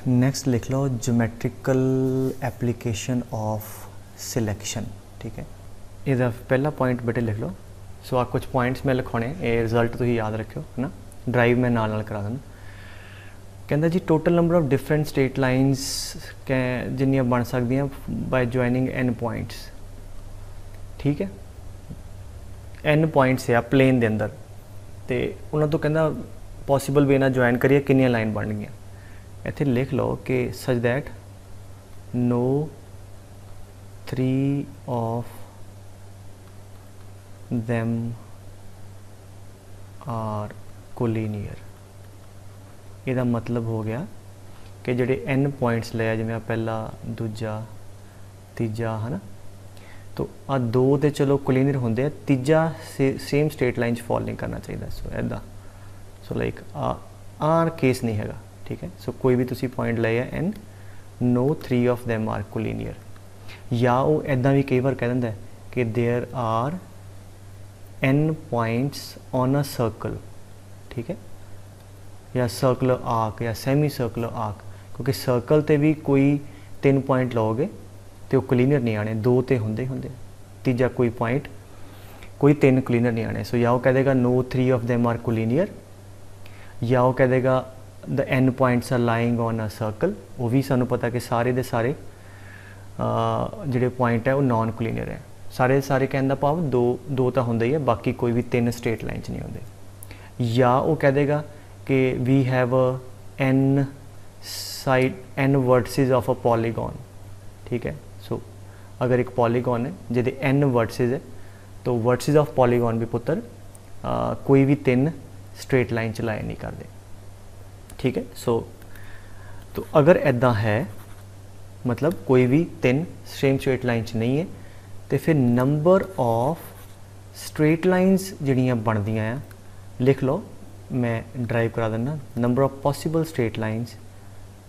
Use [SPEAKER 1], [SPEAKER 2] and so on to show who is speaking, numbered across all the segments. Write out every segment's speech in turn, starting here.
[SPEAKER 1] Next लिख लो geometrical application of selection. ठीक है, इसका पहला पॉइंट बेटे लिख लो। सो आ कुछ पॉइंट्स मैं लिखाने, ये रिजल्ट तुम याद रखियो है ना, ड्राइव मैं नाल करा देना। कहता जी total number of different straight lines जिन्नियां बन सकदियां बाय ज्वाइनिंग एन पॉइंट्स। ठीक है, एन पॉइंट्स आ प्लेन के अंदर, तो उन्होंने तो कहना पॉसीबल वे ना ज्वाइन करिए कितनी लाइन बन गई। इत्थे लिख लो कि such that no 3 of them are collinear. ਇਹਦਾ मतलब हो गया कि ਜਿਹੜੇ n पॉइंट्स लिया जिवें पहला दूजा तीजा है ना, तो आ दो तो चलो कोलीनियर होंगे, तीजा सेम स्ट्रेट लाइन फॉल नहीं करना चाहिए। सो ऐदा सो लाइक आ केस नहीं हैगा। ठीक है, सो कोई भी तुसी पॉइंट लिया एन, no 3 of them are collinear. या वो ऐदा भी कई बार कह दिंदा है कि there are n points on a circle. ठीक है, या सर्कुलर आर्क या सैमी सर्कुलर आर्क, क्योंकि सर्कल ते भी कोई 3 पॉइंट लोगे तो कोलीनियर नहीं आने, 2 तो होंगे होंगे, तीजा कोई पॉइंट कोई 3 कोलीनियर नहीं आने। सो या वो कह देगा no 3 of them are collinear, या वो कह देगा the n points are lying on a circle. वो भी सानू पता कि सारे दे सारे जिहड़े पॉइंट है वो नॉन कोलीनियर है। सारे सारे कहने का भाव दो तो होंगे ही है, बाकी कोई भी 3 स्ट्रेट लाइन नहीं होंगे। या वो कह देगा कि we have n side n vertices of a polygon. ठीक है, सो अगर एक पॉलीगॉन है जिहदे n वर्टिसेस है, तो वर्टिसेस ऑफ पॉलीगॉन भी पुत्र कोई भी 3 स्ट्रेट लाइन च लाए नहीं करते। ठीक है, सो तो अगर ऐदा है मतलब कोई भी 3 सेम स्ट्रेट लाइन च नहीं है, तो फिर नंबर ऑफ स्ट्रेट लाइनस जिहड़ियां बनदियां आ, लिख लो, मैं ड्राइव करा देना। Number of possible straight lines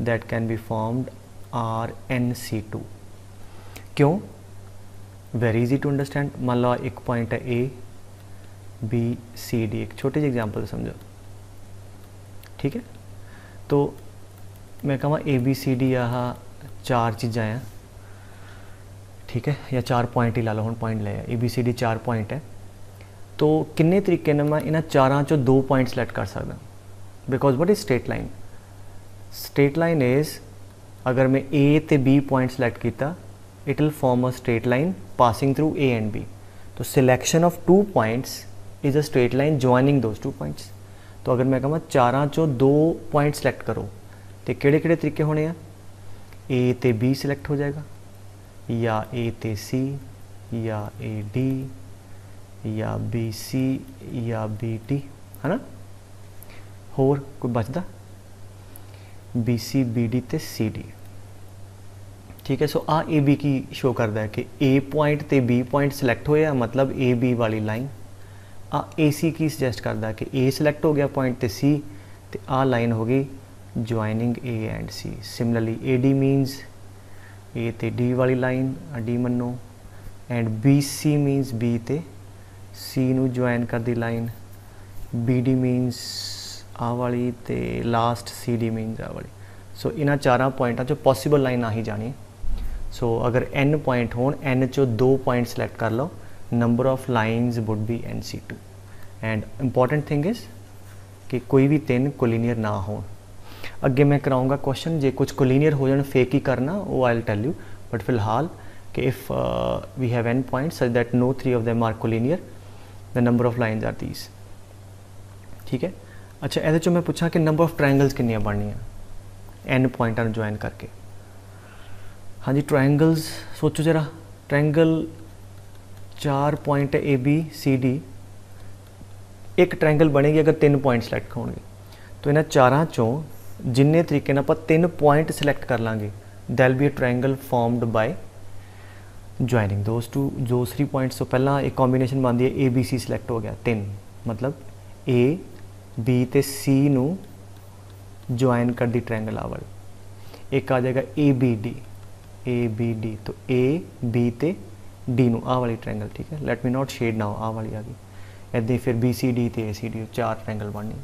[SPEAKER 1] that can be formed are NC2। क्यों? Very easy to understand. मान लो एक पॉइंट है A B C D, एक छोटी सी एग्जांपल समझो। ठीक है, तो मैं कहा A B C D आह 4 चीज़ां हैं। ठीक है, या 4 पॉइंट ही ला लो, हम पॉइंट ले A B C D 4 point है, तो किन्ने तरीके ने मैं इन्हां 4 चों 2 पॉइंट सिलेक्ट कर सकदा। Because what is straight line? Straight line is, अगर मैं A ते B पॉइंट सिलेक्ट किया, it will form a straight line passing through A and B। तो selection of 2 points is a straight line joining those 2 points. तो अगर मैं कਹਾਂ 4 चों 2 point select करो, तो किहड़े-किहड़े तरीके होने आ? A ते B सिलेक्ट हो जाएगा, या A ते C, या A D, या बी सी, या बी डी, है ना। होर कोई बचता? बी सी, बी डी ते सी डी। ठीक है, सो आ ए बी की शो करता है कि ए पॉइंट ते बी पॉइंट सिलेक्ट होया, मतलब ए बी वाली लाइन। आ ए सी की सजैसट करता है कि ए सिलेक्ट हो गया पॉइंट ते सी, तो आ लाइन हो गई joining A and C. Similarly A D minus A ते डी वाली लाइन, डी मनो, and B C minus B ते सी नू ज्वाइन कर दी लाइन, बी डी मीनस आ वाली, तो लास्ट सी डी मीनस आ वाली। सो इन्हां 4 पॉइंटा चो पॉसीबल लाइन आ ही जानी। सो अगर n पॉइंट हो, n चो 2 पॉइंट सिलेक्ट कर लो, number of lines would be NC2। And important thing is कि कोई भी 3 कोलीनियर ना हो। अगे मैं कराऊंगा क्वेश्चन, जे कुछ कोलीनियर हो जाए फेक ही करना, वो I will tell you. But फिलहाल कि if we have n points such that no 3 of them are collinear, the number of lines are these. ठीक है, अच्छा ये चो मैं पूछा कि नंबर ऑफ ट्रायंगल्स कितनियां बननियां n पॉइंटा ज्वाइन करके। हाँ जी, ट्रायंगल्स सोचो जरा। ट्रायंगल 4 पॉइंट है A B C D, एक ट्रायंगल बनेगी अगर 3 पॉइंट सिलेक्ट होंगे। तो इन्हां 4 चों जिन्ने तरीके नाल आपां 3 पॉइंट सिलेक्ट कर लांगे, that will be a triangle formed by joining those 3 points. तो पहला एक कॉम्बीनेशन बनती है A B C सिलेक्ट हो गया 3, मतलब A B ते C नू ज्वाइन कर दी ट्रायंगल आवल। एक आ जाएगा A B D, तो A B ते D नू आ वाली ट्रायंगल। ठीक है, let me not shade now, आ वाली आ गई। इदां ही फिर B C D ते A C D 4 ट्रायंगल बननी।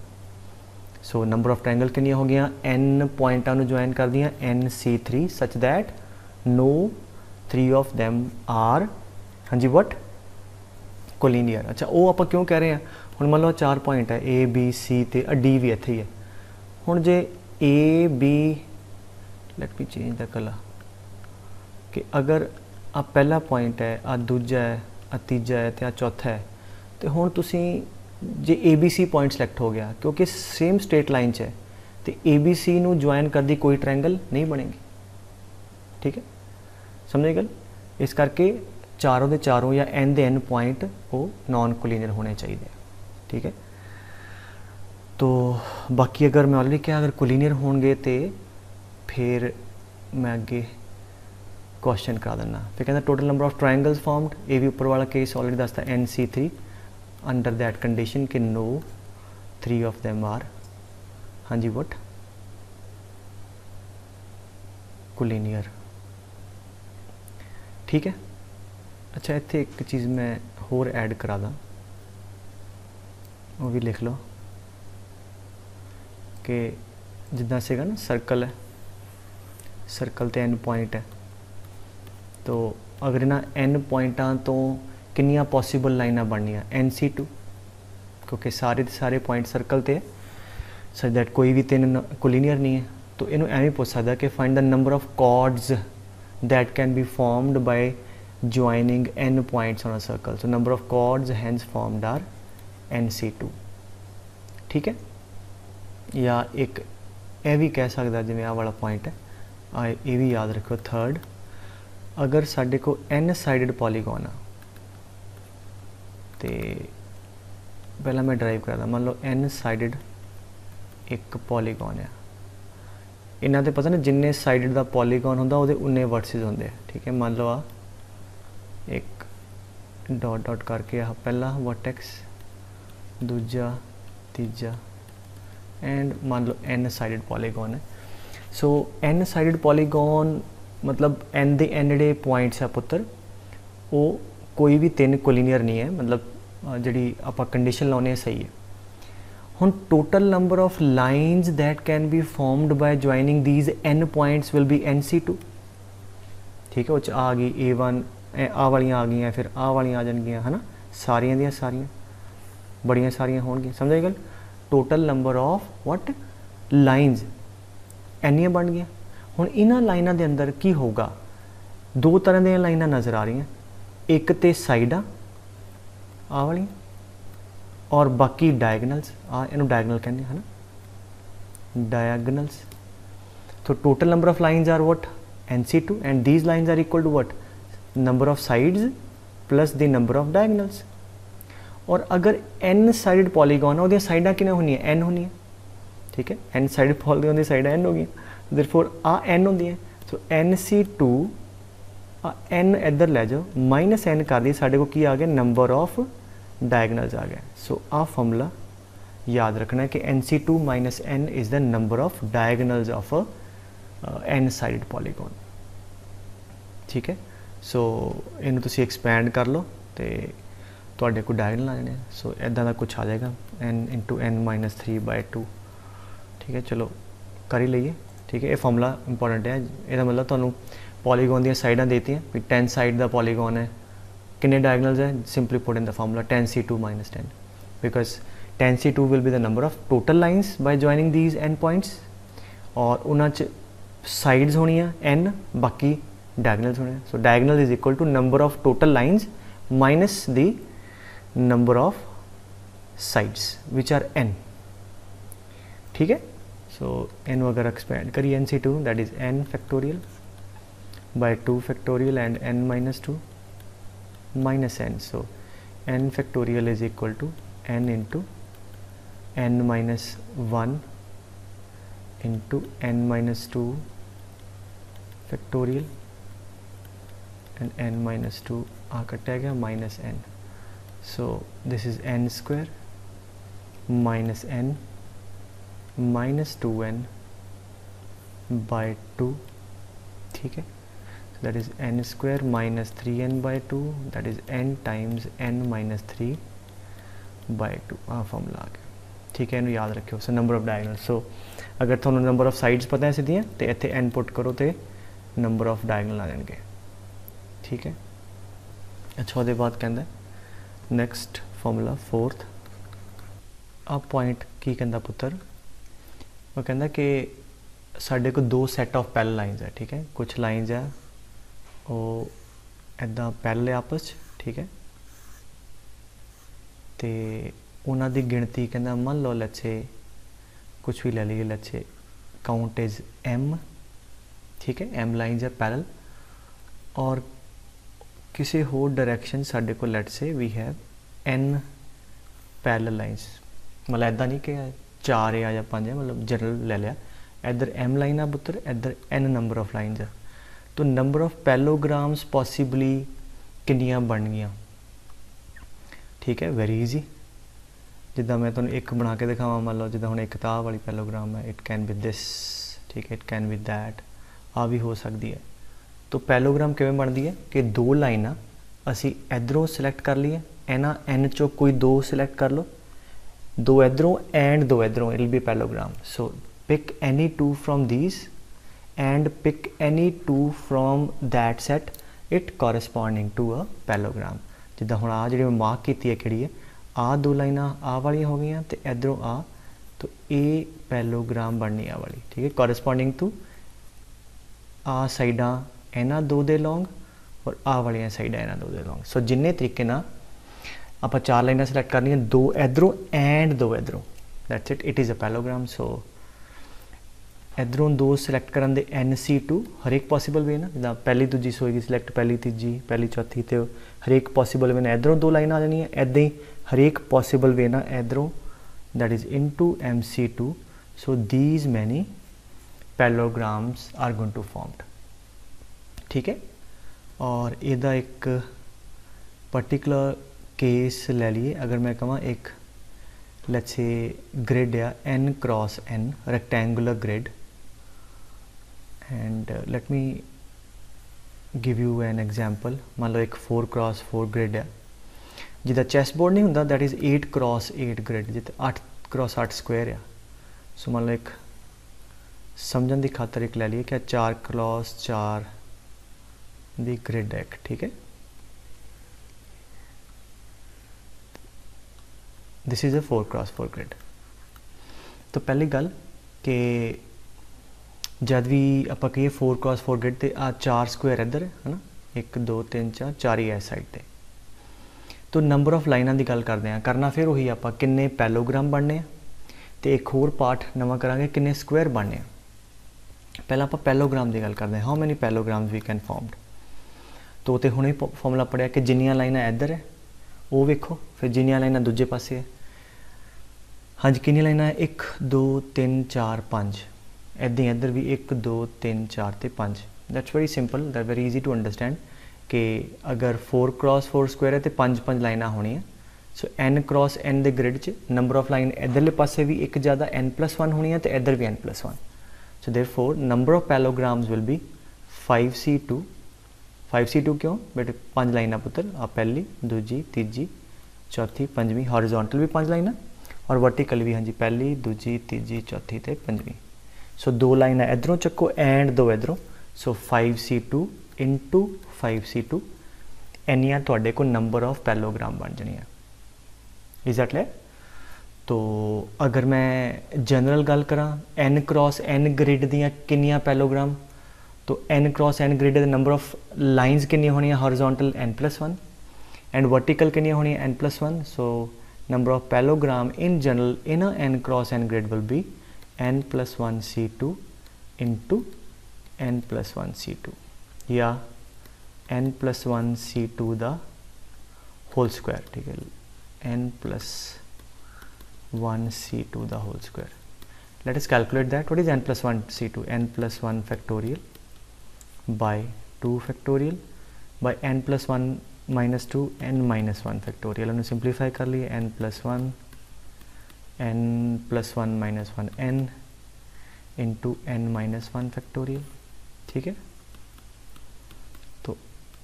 [SPEAKER 1] सो नंबर ऑफ ट्रायंगल कितनियां हो गई, n पॉइंटां नूं ज्वाइन कर दियां NC3 such that no 3 of them are हाँ जी वट कोलिनियर। अच्छा वो आप क्यों कह रहे हैं, हुण मान लो 4 पॉइंट है A B C ते D भी इत्थे ही है। हुण जे A B let me change the colour कि अगर आ पहला पॉइंट है, आ दूजा है, आ तीजा है तो आ चौथा है, तो हुण तुसीं जे ABC पॉइंट सिलेक्ट हो गया क्योंकि सेम स्ट्रेट लाइन च है तो ABC नूं ज्वाइन करदी कोई ट्रायंगल नहीं बनेगी। ठीक है समझे गल, इस करके चारों दे चारों या n दे n पॉइंट वो नॉन कोलिनियर होने चाहिए। ठीक है तो बाकी अगर मैं ऑलरेडी क्या अगर कोलिनियर होंगे तो फिर मैं अगे क्वेश्चन करा देना। फिर कहना total number of triangles formed, ये भी ऊपर वाला केस ऑलरेडी दसता NC3 अंडर दैट कंडीशन कि नो 3 ऑफ देम आर हाँ जी वट कोलिनियर। ठीक है अच्छा इत्थे एक चीज़ मैं होर ऐड करा दा, वो भी लिख लो कि जिदा सीगा ना सर्कल है, सर्कल ते n पॉइंट है, तो अगर इन्हां n पॉइंटां तो कितनियां पॉसीबल लाइनां बननियां NC2 क्योंकि सारे सारे पॉइंट सर्कल ते सच दैट कोई भी 3 कोलिनियर नहीं है। तो इनू एवें पूछ सकदा कि find the number of chords that can be formed by joining n points on a circle. So number of chords hence formed are NC2। ठीक है या एक यह भी कह सकता जिवें आ वाला पॉइंट है, ये भी याद रखो थर्ड, अगर साडे को n साइडेड पॉलीगॉन आ तो पहला मैं ड्राइव करदा, मान लो n साइडेड एक पॉलीगॉन है, इन्हां दे पता नहीं जिन्ने साइडेड दा पॉलीगॉन हुंदा उहदे उन्ने वर्टिसेस हुंदे। ठीक है मान लो आ एक डॉट डॉट करके आ पहला वर्टेक्स, दूजा, तीजा एंड मान लो n साइडेड पॉलीगॉन है। सो n साइडेड पॉलीगॉन मतलब n दे n ਜਿਹੜੇ पॉइंट्स है पुत्र वो कोई भी 3 कोलिनियर नहीं है, मतलब जिहड़ी आपां कंडीशन लाउने सही है। हुण total number of lines that can be formed by joining these n points will be NC2। ठीक है वो आ गई A1 आ वालियां आ गई, फिर आ वालियां आ जाएंगियां है ना, सारियां दियां सारियां बड़ियां सारियां होणगियां। समझ गल, टोटल नंबर ऑफ वट लाइन्स एनियां बन गई। हुण इन्हां लाइनां दे अंदर की होगा, दो तरह दी लाइनां नज़र आ रही हैं, एक तो साइडां आ वाली और बाकी डायगनल्स आ, इनू डायगनल कहते हैं ना, डायगनल्स। तो total number of lines are what NC2 and these lines are equal to what number of sides plus the number of diagonals. और अगर n साइडेड पॉलीगॉन है, साइडां कितनी होनी है, n होनी है। ठीक है n साइडेड पॉलीगॉन की साइडां n हो गई, देयरफॉर आ n होंदी है। सो NC2 आ n इधर ले जाओ माइनस n कर दी, साढ़े को की आ गया नंबर ऑफ डायगनल्स आ गया। सो आ फॉर्मूला याद रखना है कि NC2 minus n is the number of diagonals of n sided polygon. ठीक है सो इनू तुसी एक्सपैंड कर लो तो ਤੁਹਾਡੇ को डायगनल आ जाने। सो इदा का कुछ आ जाएगा n इंटू n माइनस 3/2। ठीक है चलो कर ही लीए। ठीक है ये फॉर्मूला इंपॉर्टेंट है, यदा मतलब तुहानू पॉलीगॉन दी साइडां देती भी 10 साइड का पॉलीगॉन है, कितने डायगनल्स है, simply put in the formula 10C2 minus 10 because 10C2 will be the number of total lines by joining these n points और उन्होंने साइड्स होनी n बाकी डायगनल्स होने। So diagonal is equal to number of total lines minus the number of sides which are n। ठीक है so n अगर expand करिए NC2 that is n factorial by 2 factorial and n minus 2 minus n। So n factorial is equal to n into n minus 1 into n minus 2 factorial and n minus 2 आ कटा गया minus n। So this is n square minus n minus 2n by 2। ठीक है that is n square minus 3n by 2 that is n times n minus 3 by 2 formula आ गया। ठीक है, इन्हू याद रखियो। सो नंबर ऑफ डायगनल, सो अगर थोड़ा नंबर ऑफ साइड्स पता है सीधियाँ तो इत्थे n पुट करो तो नंबर ऑफ डायगनल आ जाएंगे, ठीक है। अच्छा, वो बाद कहता नैक्सट फॉर्मूला फोर्थ, आ पॉइंट की कहता पुत्र, वो कहता कि साढ़े को दो सैट ऑफ पैरल लाइन्स है, ठीक है। कुछ लाइन्स है वो इदा पैरल आपस, ठीक है, तो उन्होंने गिनती कहना मान लो लच्छे कुछ भी ले लीजिए, लच्छे काउंट इज m, ठीक है, m लाइन्स है पैरल, और किसी होर डायरेक्शन साढ़े को let say we have n parallel lines, मतलब इदा नहीं कि 4 है या 5 है, मतलब जनरल ले लिया। इधर m लाइन है पुत्र, इधर n नंबर ऑफ लाइन्स है, तो नंबर ऑफ पैलोग्राम्स पॉसिबली किन्नियां बन गई, ठीक है, वेरी ईजी। जिदा मैं तुहानूं एक बना के दिखावा, मान लो जिदा हुण एक किताब वाली पैलोग्राम है, इट कैन बी दिस, ठीक है, इट कैन बी दैट, आ भी हो सकती है। तो पैलोग्राम किवें बनती है कि दो लाइनां असी इधरों सिलैक्ट कर लीए, इन्हां n चों कोई दो सिलैक्ट कर लो, दो इधरों एंड दो इधरों, it will be parallelogram. So pick any two from these and pick any two from that set, it corresponding to a parallelogram. जिदा हुण आ जिहड़ी मार्क कीती है किहड़ी है, आ दो लाइनां आ वालियां हो गई, तो इधरों आ, तो ये पैलोग्राम बननी आ वाली, ठीक है, कॉरस्पॉन्डिंग टू आ साइडां इन्हां दो दे लॉन्ग और आ वालियां साइडां इन्हां दो दे लॉन्ग। सो जिन्ने तरीके नाल आपां 4 लाइनां सिलैक्ट करनियां, दो इधरों एंड दो इधरों, that's it, it is a parallelogram. So इधरों दो सिलैक्ट करन दे NC2 हर एक पॉसीबल वे ना, जिदा पहली दूजी सोएगी सिलैक्ट, पहली तीजी पहली चौथी, तो हर एक पॉसीबल वे ना इधरों दो लाइनां आ जानियां, इदां ही हर एक पॉसीबल वे ना इधरों, that is into MC2। So these many parallelograms are going to formed, ठीक है। और इहदा एक पर्टिकुलर केस ले लीए, अगर मैं कहां एक लेट्स से ग्रिड या n cross n rectangular grid, and let me give you an example. मान लो एक 4 क्रॉस 4 ग्रिड है, जिदा चेस बोर्ड नहीं होंदा, दैट इज़ 8 क्रॉस 8 ग्रिड, जिते 8 क्रॉस 8 स्क्वेयर है। सो मान लो एक समझन की खातर एक ले लीए क्या 4 क्रॉस 4 दी ग्रिड है एक, ठीक है। This is a 4 cross 4 grid. तो पहली गल कि जब भी आप कहिए 4 क्रॉस 4 ग्रिड, तो आ 4 स्क्वेयर इधर है ना, 1 2 3 4 4 ही इस साइड पर। तो नंबर ऑफ लाइनां की गल करते हैं, करना फिर वही आप किन्ने पैलोग्राम बनने, तो एक होर पार्ट नवा करांगे किन्ने स्क्वेयर बनने। पहला आप पैलोग्राम की गल करते हैं, how many parallelograms we can formed. तो हुणे फॉर्मूला पढ़िया कि जिन्नियां लाइनां इधर है वो वेखो, फिर जिन्नियां लाइनां दूजे पासे है, हाँ जी किन्नियां लाइनां 1 2 3 4 5, इदां इधर भी 1 2 3 4 ते 5। That's very simple, that very easy to understand कि अगर 4 क्रॉस 4 स्क्वेयर है तो 5 लाइनां होनियां। सो n क्रॉस n दे ग्रिड च नंबर ऑफ लाइन इधरले पासे भी एक ज़्यादा n+1 होनी, तो इधर भी n+1। So therefore number of पैलोग्राम्स will be 5C2। 5C2 क्यों बेटे, 5 लाइनां पुत्र, आ पहली दूजी तीजी चौथी पंजवीं, हॉरिजॉन्टल भी 5 लाइनां और वर्टिकल भी, हाँ जी पहली दूजी तीजी चौथी ते पंजवीं। सो 2 लाइनां इधरों चक्को and 2 इधरों, so 5C2 into 5C2, इन्नियां तुहाडे को नंबर ऑफ पैलोग्राम बन जानियां। Is that clear. तो अगर मैं जनरल गल करा n क्रॉस n ग्रिड दियां किन्नियां पैलोग्राम, तो n cross n grid the number of lines किन्नियां होनियां, हॉरिजॉन्टल n+1 एंड वर्टिकल किन्नियां होनियां n+1। So number of parallelogram in general in a n cross n grid will be n+1C2 into n+1C2 या n+1C2 the whole square, ठीक है, n+1C2 the whole square. Let us calculate that. What is n+1C2? n+1 factorial by 2 फैक्टोरियल by n+1 minus 2 n-1 factorial. हमने simplify कर लिए, n+1 n+1 minus 1 n into n-1 factorial, ठीक है। तो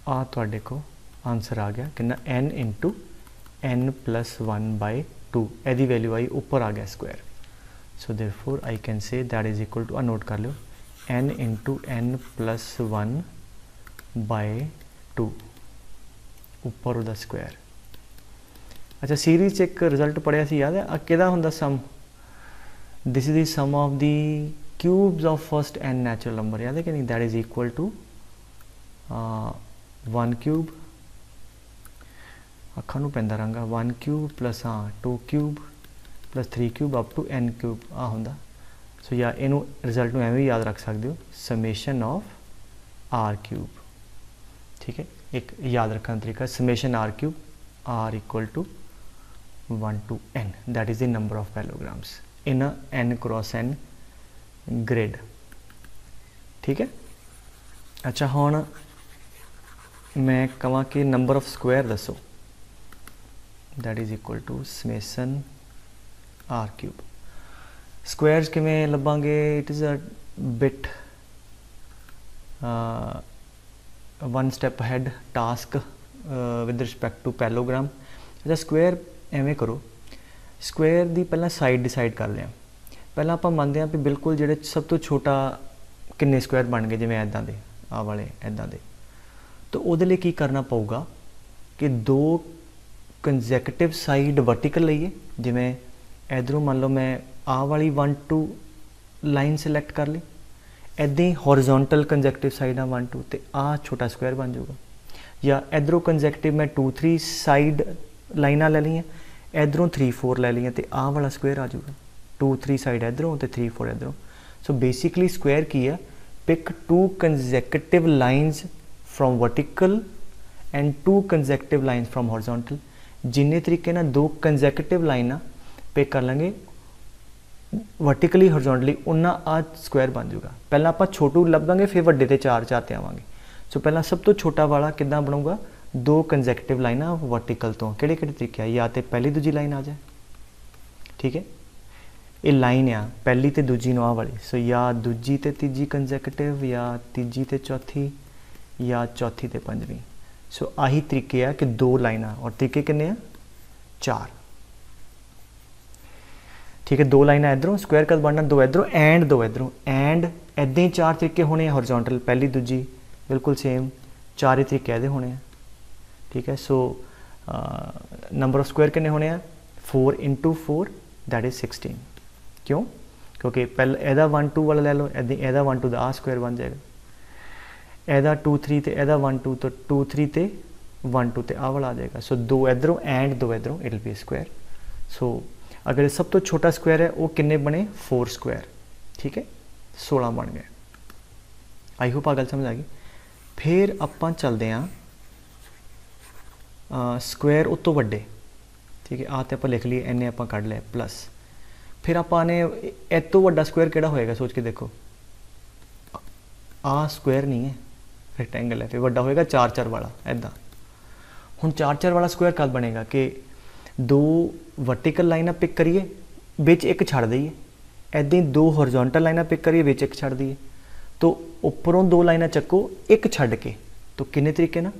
[SPEAKER 1] आ तुहाडे को आंसर आ गया कितना, n इंटू n+1 by 2 एदी वैल्यू आई ऊपर आ गया square. So therefore I can say that is equal to note कर लो n into n plus 1 by 2 ऊपर ਉਹਦਾ स्क्वायर। अच्छा सीरीज एक रिजल्ट पढ़िया सी याद है किहदा हुंदा sum this is the sum of the cubes of first n natural number याद है कि नहीं that is equal to 1 cube अखा नूं पैंदा रंगा 1 cube plus 2 cube plus 3 cube up to n cube आ हुंदा। सो या इनू रिजल्ट में एवं याद रख सकते हो समेशन ऑफ आर क्यूब। ठीक है एक याद रखने का तरीका summation r cube are equal to 1 to n that is the number of parallelograms in a n cross n grid। ठीक है अच्छा हुण मैं कहां कि नंबर ऑफ स्क्वायर दसो that is equal to summation r cube. Squares किवें लभांगे it is a bit one step head task with respect to parallelogram. अच्छा स्क्वायर एवें करो स्क्वायर दी पहला साइड डिसाइड कर लिया पहला आप मानते हैं भी बिल्कुल जो सब तो छोटा किन्ने स्क्वायर बन गए जिवें इदां दे आ वाले इदां दे तो वो लिए की करना पऊगा कि दो कंजैकटिव साइड वर्टिकल लईए जिवें इधरों मान लो मैं आ वाली 1 2 लाइन सिलैक्ट कर ली इदां ही हॉरिजोंटल कंजैकटिव साइड आ 1 2 तो आ छोटा स्क्वायर बन जाऊगा या इधरों कंजैकटिव मैं 2 3 साइड लाइना ले लिया इधरों 3 4 ले लिया तो आ वाला स्क्वायर आ जाऊगा 2 3 साइड इधरों तो 3 4 इधरों। सो बेसिकली स्क्वायर की है pick 2 conjunctive lines from vertical and 2 conjunctive lines from horizontal. जिन्ने तरीके ना 2 कंजैकटिव लाइन पिक कर लेंगे वर्टिकली हॉरिजोंटली उन्ना आ स्क्वायर बन जाऊगा। पहला आप छोटू लभांगे फिर वड्डे ते 4 4 ते आवांगे। सो पहला सब तो छोटा वाला किद्दां बनूगा 2 कंजैकटिव लाइना वर्टिकल तो किहड़े तरीके या तो पहली दूजी लाइन आ जाए। ठीक है ये लाइन आ पहली तो दूजी आ वाली सो या दूजी तो तीजी कंजैकटिव या तीजी तो चौथी या चौथी तो पंजवीं। सो आही तरीके आ कि 2 लाइना और तरीके किन्ने 4। ठीक है 2 लाइना इधरों स्क्वायर कद बनना 2 इधरों एंड इदां ही 4 तरीके होने हॉरिजोंटल पहली दूजी बिल्कुल सेम 4 ही तरीके इहदे होने। ठीक है सो नंबर ऑफ स्क्वायर कितने होने 4 इंटू 4 दैट इज 16। क्यों क्योंकि पहले एदा 1 2 वाला ले लो एदा 1 2 आ स्क्वायर बन जाएगा एदा 2 3 तो एदा 1 2 तो 2 3 तो 1 2 तो आ वाला आ जाएगा। सो 2 इधरों एंड 2 इधरों it will be square. So अगर सब तो छोटा स्क्वायर है वो किन्ने बने 4 स्क्वायर। ठीक है 16 बन गए। आई होप आ गल समझ आ गई। फिर आप चलते हैं स्क्वायर उस तो वड्डे। ठीक है आ तो आप लिख लिए इन्ने आप कढ़ लिया प्लस फिर आपने इस तो वड्डा स्क्वायर किहड़ा होएगा सोच के देखो आ स्क्वायर नहीं है रेक्टेंगल है फिर वड्डा होएगा 4 4 वाला इदा। हुण 4 4 वाला स्क्वायर कद बनेगा कि 2 वर्टिकल लाइना पिक करिए बिच एक छड़ दईए इदां ही 2 हॉरिजोंटल लाइना पिक करिए बिच एक छड़ दईए तो उपरों 2 लाइना चक्को एक छड़ के तो किन्ने तरीके ना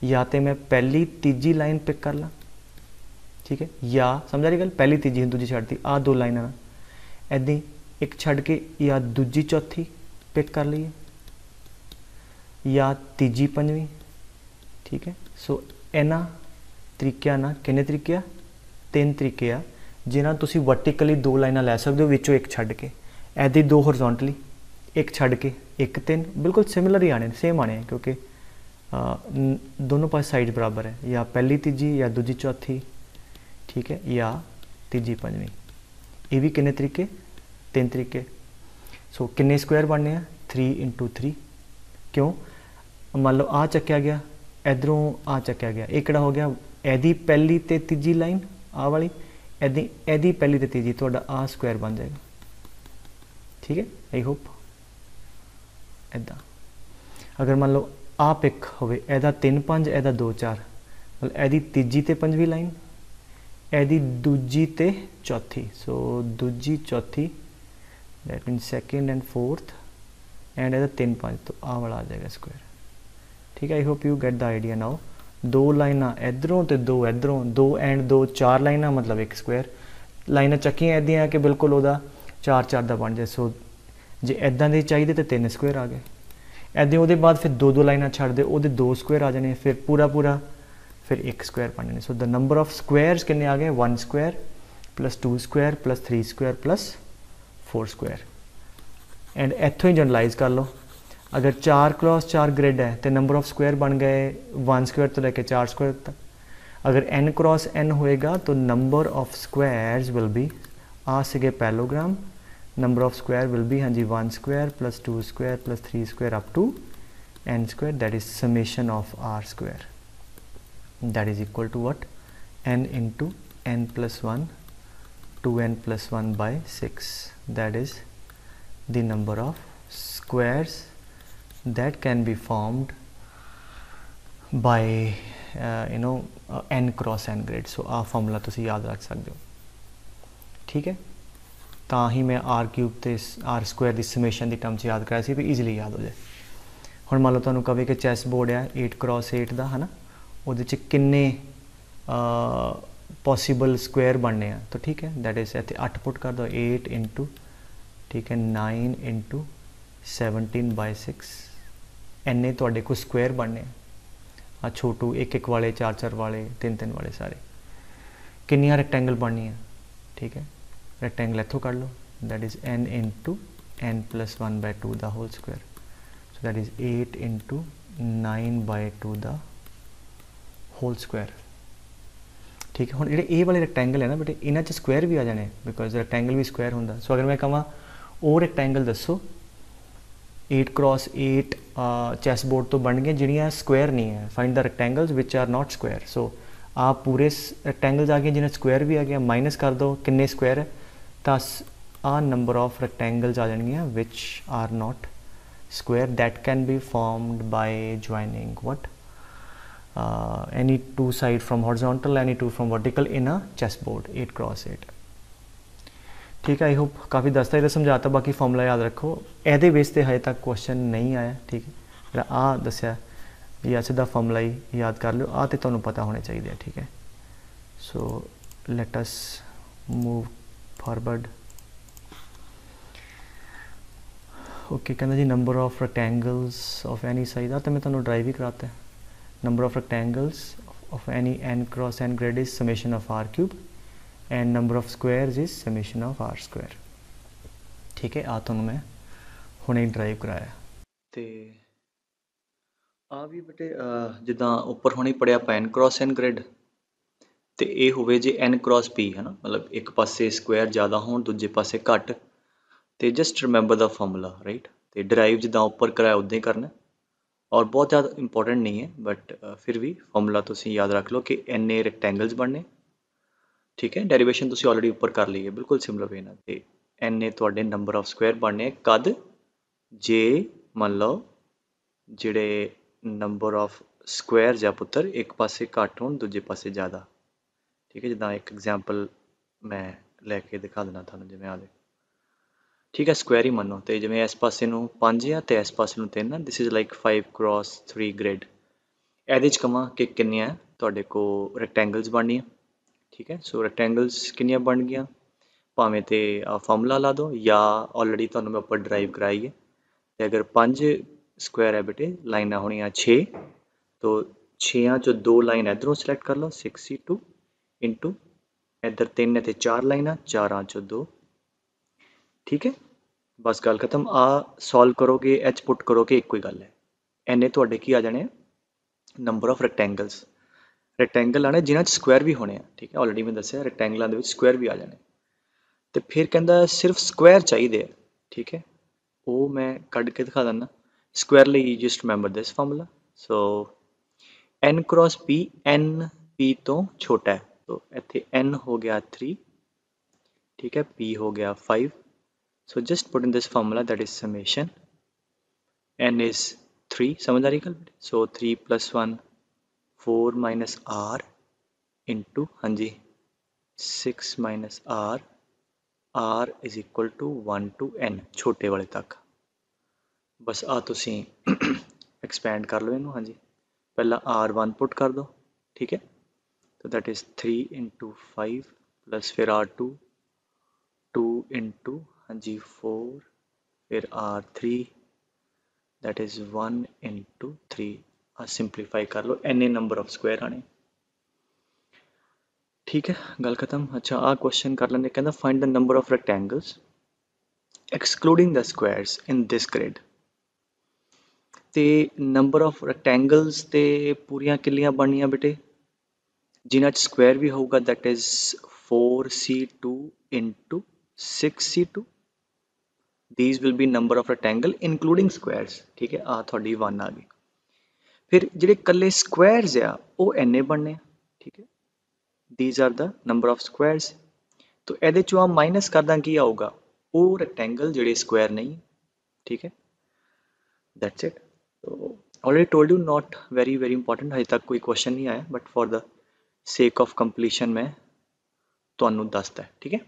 [SPEAKER 1] या तो मैं पहली तीजी लाइन पिक कर ला। ठीक है या समझ रही गल पहली तीजी दूजी छड़ती आ 2 लाइना इदां ही एक छड़ के या दूजी चौथी पिक कर लीए या तीजी पंजवीं। ठीक है सो इन्हां तरीकों ना किन्ने तरीके 3 तरीके आ जिन्हां तुसीं वर्टिकली 2 लाइना लै सकदे हो विचों एक छड्ड के ऐदी 2 हॉरिजोंटली एक छड्ड के एक 3 बिल्कुल सिमिलर ही आने सेम आने हैं क्योंकि दोनों पास साइड बराबर है या पहली तीजी या दूजी चौथी। ठीक है या तीजी पंजवीं ये भी किन्ने तरीके 3 तरीके। सो किन्ने स्क्वायर बनने 3 इंटू 3। क्यों मान लो आ चक्या गया इधरों आ चक्या गया ये किहड़ा हो गया एदी पहली ते तीजी लाइन आ वाली एदी पहली ते तीजी तो आ स्क्वायर बन जाएगा। ठीक है आई होप इदा अगर मान लो आ पिक होवे एदा 3 5 एदा 2 4 मतलब एदी तीजी ते पंजवीं लाइन एदी दूजी ते चौथी। सो दूजी चौथी that mean second and fourth and एदा 3 5 तो आ वाला आ जाएगा स्क्वायर। ठीक है I hope you get the idea now. दो लाइना इधरों तो दो इधरों, दो एंड दो, चार लाइना मतलब एक स्क्वायर। लाइना चक्कियां इदां कि बिल्कुल वह चार चार का बन जाए। सो जे इदा दे चाहिए तो 3 स्क्वायर आ गए। इदां वो बाद फिर दो दो लाइना छड़ दे, वो दो स्क्वायर आ जाने, फिर पूरा पूरा फिर एक स्क्वायर बन जाने। So the number of squares कितने आ गए, 1 square plus 2 square plus 3 square plus 4 square. And इतों ही जनरलाइज कर लो, अगर 4 क्रॉस 4 ग्रिड है तो नंबर ऑफ स्क्वायर बन गए 1 स्क्वायर तो लेके 4 स्क्वायर तक। अगर n क्रॉस n होएगा तो number of squares will be आ सके पैलोग्राम, number of square will be हाँ जी 1 square plus 2 square plus 3 square up to n square, that is summation of r square, that is equal to what, n into n plus 1 2n plus 1 by 6, that is the number of squares that can be formed by n cross n grid। So uh formula तुसी याद रख सकते हो, ठीक है। ਤਾਂ ही मैं are cube ਤੇ are square the summation the term 'ਚ याद कराया ਸੀ भी ईजिली याद हो जाए। ਹੁਣ ਮੰਨ ਲਓ ਤੁਹਾਨੂੰ ਕਵੇ ਕਿ ਚੈਸ ਬੋਰਡ ਆ 8 क्रॉस 8 ਦਾ, है ना, ਉਹਦੇ 'ਚ ਕਿੰਨੇ पॉसिबल स्क्वायर बनने हैं, तो ठीक है, दैट इज इतने 8 पुट कर दो, 8 इंटू, ठीक है, 9 इंटू 17 बाय 6, इन्ने तो को स्क्वायर बनने हैं। आ छोटू एक एक वाले, चार चार वाले, तीन तीन वाले सारे, किन्नियां रेक्टेंगल बननी है, ठीक है। रेक्टेंगल इतों कर लो, that is n into n plus 1 by 2 the whole square, so that is 8 into 9 by 2 the whole square, ठीक है। हम जो ए वाले रेक्टेंगल है ना बेटे, इन्हों स्क्वायर भी आ जाने, बिकॉज रेक्टेंगल भी स्क्वायर होंगे। सो अगर मैं कहा वो रेक्टेंगल दसो 8 क्रॉस 8 चैस बोर्ड तो बन गए जिहड़ियां स्क्वायर नहीं है, find the rectangles which are not square. So आप पूरे रेक्टेंगल्स आ गए जिन्हें स्क्वायर भी आ गया, माइनस कर दो किन्ने स्क्वायर है, तो आ नंबर ऑफ रेक्टेंगल्स आ जाएंगे which are not square, that can be formed by joining what any two side from horizontal, any two from vertical in a chessboard 8 cross 8, ठीक है। आई होप काफ़ी दसता ही समझाता, बाकी फॉर्मूला याद रखो। ये बेस पे हजे तक क्वेश्चन नहीं आया, ठीक है। जो आ दसिया या सीधा फॉर्मूला ही याद कर लो, आ तो तुहानू पता होने चाहिए, ठीक है। So let us move forward. Okay, कहना जी number of rectangles of any size, तो मैं तुहानू ड्राइव ही कराता है। Number of rectangles of any n cross n grid is summation of r cube and number of squares is summation of r square, ठीक है। आ तुहानू मैं हुणे ड्राइव कराया ते आ भी बेटे जिद्दां उपर हुणे पढ़िया ਆਪਾਂ n cross n grid ते ये होवे जे n cross p, है ना, मतलब एक पासे स्क्वायर ज़्यादा होण दूजे पासे घट, ते just remember the formula right. ते ड्राइव जिद्दां उपर कराया उद्दां ही करना, और बहुत ज़्यादा इंपॉर्टेंट नहीं है, बट फिर भी फॉर्मूला तुसी याद रख लो कि एन रेक्टेंगल्स बनने, ठीक है। डेरिवेशन तुसी ऑलरेडी ऊपर कर ली है बिल्कुल सिमिलर वे नाल, ते एन तुहाडे नंबर ऑफ स्क्वायर बनने कद जे मान लो जिहड़े नंबर ऑफ स्क्वायर या पुत्तर एक पासे घट होण दूजे पासे ज़्यादा, ठीक है। जिद्दां एक एग्जाम्पल मैं लैके दिखा देना तुहानू, जिवें आ देखो, ठीक है, स्क्वायर ही मनो, तो जिवें इस पासे नूं 5 है तो इस पासे नूं 3 है, this is like 5 cross 3 grid. ਇਹਦੇ 'ਚ ਕਵਾਂ ਕਿ ਕਿੰਨੀਆਂ ਤੁਹਾਡੇ ਕੋਲ ਰੈਕਟੈਂਗਲਸ ਬਣਨੀਆਂ, ਠੀਕ ਹੈ। ਸੋ ਰੈਕਟੈਂਗਲਸ ਕਿੰਨੀਆਂ ਬਣ ਗਈਆਂ, ਭਾਵੇਂ ਤੇ ਆ ਫਾਰਮੂਲਾ ਲਾ ਦਿਓ ਜਾਂ ਆਲਰੇਡੀ ਤੁਹਾਨੂੰ ਮੈਂ ਉੱਪਰ ਡਰਾਈਵ ਕਰਾਈ ਹੈ। ਤੇ ਅਗਰ 5 ਸਕੁਆਇਰ ਹੈ ਬੇਟੇ, ਲਾਈਨਾਂ ਹੋਣੀਆਂ 6, तो 6 'ਚੋਂ 2 ਲਾਈਨ ਇੱਧਰੋਂ ਸਿਲੈਕਟ ਕਰ ਲਓ 62 ਇੰਟੂ ਇੱਧਰ 3 ਹੈ ਤੇ 4 ਲਾਈਨਾਂ, 4 'ਚੋਂ 2, ठीक है। बस गल खत्म। आ सॉल्व करोगे, एच पुट करोगे, एक ही गल है। इन्ने तुहाडे की आ जाने नंबर ऑफ रेक्टेंगल्स, रेक्टेंगल आने जिन्हां च स्क्वायर भी होने, ठीक है। ऑलरेडी मैं दस्सिया रेक्टेंगलों दे विच स्क्वायर भी आ जाने, तो फिर कहंदा सिर्फ स्क्वायर चाहिए, ठीक है। वो मैं कढ़ के दिखा दिना। स्क्वायर लई just remember this formula. So n cross p, n p तो छोटा है, तो इत्थे n हो गया 3, ठीक है, p हो गया 5। So just put in this formula, that is summation n is 3, समझ आ रही गल। So 3 plus 1 4 minus r into हाँ जी 6 minus r is equal to 1 to n, छोटे वाले तक। बस आ तुसी एक्सपैंड कर लो इनू, हाँ जी। पहला R1 पुट कर दो, ठीक है। तो दैट इज़ 3 × 5 प्लस फिर R2 2 × हाँ जी 4 फिर R3 दैट इज़ 1 × 3। सिंपलीफाई कर लो, एन नंबर ऑफ स्क्वायर आने, ठीक है, गल खत्म। अच्छा आ क्वेश्चन कर लेंगे, कहना find the number of rectangles excluding the squares in this grid. ਤੇ ਨੰਬਰ ਆਫ ਰੈਕਟੈਂਗਲਸ ਤੇ ਪੂਰੀਆਂ ਕਿੱਲੀਆਂ ਬਣਨੀਆਂ ਬੇਟੇ ਜਿਨ੍ਹਾਂ 'ਚ ਸਕੁਆਇਰ ਵੀ ਹੋਊਗਾ, that is 4c2 × 6c2। these will be number of rectangle including squares, ठीक है। ਆ ਤੁਹਾਡੀ 1 ਆ ਗਈ। ਫਿਰ ਜਿਹੜੇ ਕੱਲੇ ਸਕੁਆਇਰਸ ਆ ਉਹ ਐਨੇ ਬਣਨੇ, ਠੀਕ ਹੈ। these are the number of squares। तो ਇਹਦੇ ਚੋਂ ਆ ਮਾਈਨਸ ਕਰਦਾ ਕੀ ਆਊਗਾ, ਉਹ ਰੈਕਟੈਂਗਲ ਜਿਹੜੇ ਸਕੁਆਇਰ ਨਹੀਂ, ठीक है। that's it। तो already told you not very important, अजे तक कोई क्वेश्चन नहीं आया, but for the sake of completion मैं ਤੁਹਾਨੂੰ ਦੱਸਦਾ, ठीक है।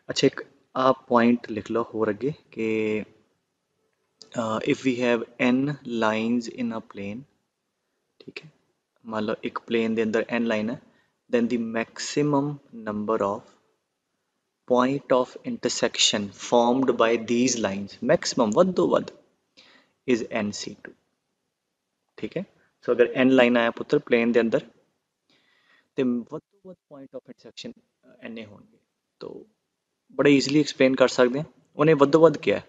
[SPEAKER 1] अच्छा एक आप पॉइंट लिख लो होर अगे कि if we have n lines in a plane, ठीक है, मान लो एक प्लेन के अंदर n लाइन है, then the maximum number of point of intersection formed by these lines, maximum वधो वध is nc2, ठीक है। सो अगर n लाइन आया पुत्र प्लेन के अंदर तो वधो वध पॉइंट ऑफ इंटरसेक्शन एने होंगे। तो बड़े ईजिली एक्सप्लेन कर सकते हैं, उन्हें वधो वध क्या है।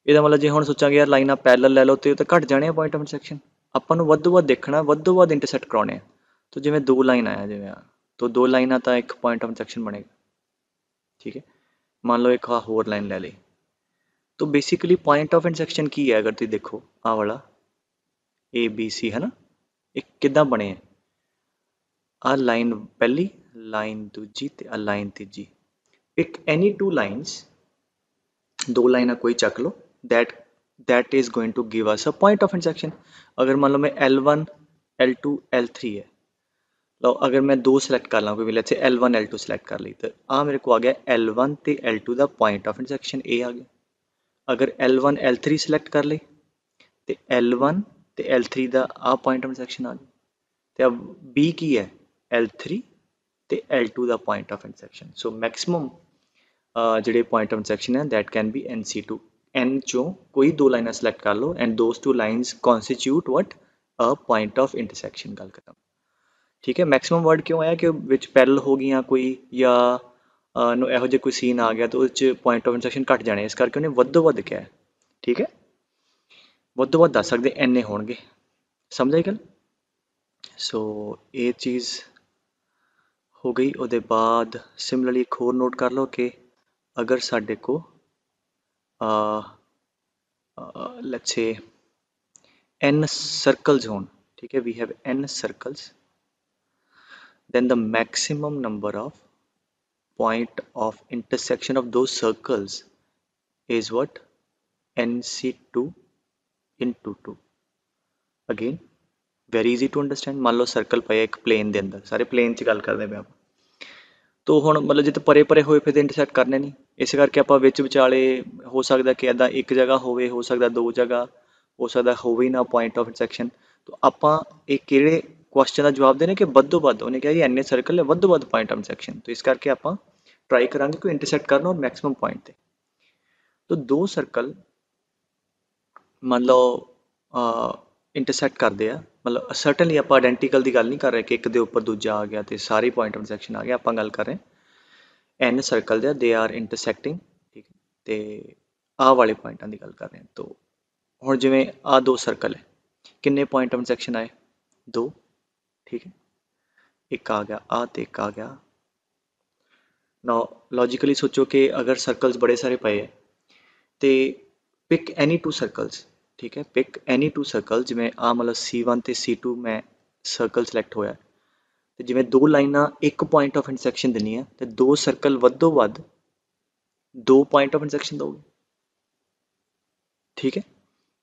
[SPEAKER 1] ਇਹਦਾ मतलब जे हम सोचा यार लाइना पैरल लै लो तो घट जाने पॉइंट ऑफ इंटरसेक्शन, ਆਪਾਂ ਨੂੰ ਵੱਧੋ ਵੱਧ देखना, ਵੱਧੋ ਵੱਧ इंटरसेक्ट कराने। तो जिमें दो लाइन आया जिमें तो दो लाइना तो एक पॉइंट ऑफ इंटरसेक्शन बनेगा, ठीक है। मान लो एक होर लाइन ले ली, तो बेसिकली पॉइंट ऑफ इंटरसेक्शन की है, अगर तुम देखो आ वाला ABC है ना, एक किदा बने आ लाइन पहली, लाइन दूजी ते आ लाइन तीजी। पिक एनी टू लाइन्स, दो लाइना कोई चक लो, that is going to give us a point of intersection. अगर मान लो मैं L1 L2 L3 है, लो अगर मैं दो सिलेक्ट कर ला, कोई let's say L1 L2 select कर ली, तो आ मेरे को आ गया L1 ते L2 का पॉइंट ऑफ इंटरसेक्शन ए आ गया। अगर L1 L3 सिलेक्ट कर ली तो L1 ते L3 का आ पॉइंट ऑफ इंटरसेक्शन आ गया। तो अब B की है L3 ते L2 का point of intersection. So maximum ਜਿਹੜੇ पॉइंट ऑफ इंटरसेक्शन है that can be NC2। N चों कोई दो लाइना सिलेक्ट कर लो and those two lines constitute what a point of intersection, गल खत्म, ठीक है। मैक्सिमम वर्ड क्यों आया कि विच पैरल हो गई कोई या ਇਹੋ ਜਿਹਾ कोई सीन आ गया तो उस पॉइंट ऑफ इंटरसेक्शन घट जाने, इस करके उन्हें वधो वध किया है, ठीक है। वधो वध दस सकते इन्ने होणगे, समझ आई गल। सो ये चीज़ हो गई। उसदे बाद सिमिलरली एक होर नोट कर लो कि अगर साढ़े को लेट्स से n सर्कल्स होन, ठीक है, we have n circles, then the maximum number of point of intersection of those circles is what, nc2 into 2। again very easy to understand। मान लो सर्कल पे एक प्लेन के अंदर, सारे प्लेन च गल करते पे आप, तो हुण मतलब जिते परे परे होए फिर इंटरसेक्ट करने नहीं, इस करके आप विच विचाले हो सकता कि इदा एक जगह होवे, हो सकता दो जगह, हो सकता होवे ना पॉइंट ऑफ इंटरसेक्शन। तो आप एक किहड़े क्वेश्चन का जवाब देने कि वधो वध, उन्हें कहा जी एने सर्कल है वधो वध पॉइंट ऑफ इंटरसेक्शन। तो इस करके आप ट्राई करांगे कोई इंटरसेक्ट करना और मैक्सिमम पॉइंट ते। तो दो सर्कल मान लो इंटरसेक्ट करते हैं, मतलब सर्टनली आप आइडेंटिकल की गल नहीं कर रहे कि एक दे उपर दूजा आ गया तो सारे पॉइंट ऑफ इंटरसेक्शन आ गया। आप गल कर रहे हैं एन सर्कल दे, दे आर इंटरसेक्टिंग, ठीक है, तो आ वाले पॉइंटा की गल कर रहे हैं। तो हुण जिवें आ दो सर्कल है, किन्ने पॉइंट ऑफ इंटरसेक्शन आए, दो, ठीक है, एक आ गया आ तो एक आ गया। ना लॉजिकली सोचो कि अगर सर्कल्स बड़े सारे पे है तो पिक एनी टू सर्कल्स, ठीक है, पिक एनी टू सर्कल, जिमें आ मतलब C1 ते C2 में सर्कल सिलेक्ट होया, तो जिमें दो लाइना एक पॉइंट ऑफ इंटरसेक्शन देनी है तो दो सर्कल वधो वध दो पॉइंट ऑफ इंटरसेक्शन दोगे, ठीक है।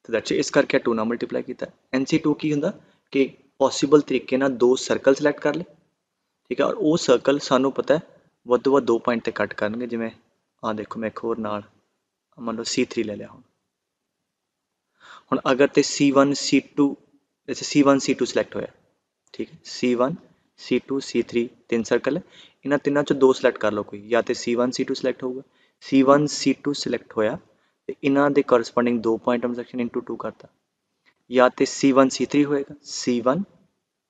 [SPEAKER 1] तो दैट्स इस करके 2 नाल मल्टीप्लाई किया। NC2 की हुंदा कि पॉसीबल तरीके ना दो सर्कल सिलेक्ट कर ले, ठीक है, और वो सर्कल सानू पता है वधो वध दो पॉइंट ते कट करनगे। जिमें आ देखो मैं एक होर नाल मान लो C3 ले लिया। हुण अगर तो C1 C2
[SPEAKER 2] जैसे C1 C2 सिलेक्ट होया, ठीक है, C1 C2 C3 तीन सर्कल है, इन्हां तिन्नां चों दो सिलेक्ट कर लो कोई, या तो C1 C2 सिलेक्ट होगा, C1 C2 सिलेक्ट होया ते इन्हां दे करस्पॉन्डिंग दो पॉइंट इंटरसेक्शन इंटू 2 करता, या तो C1 C3 होएगा, C1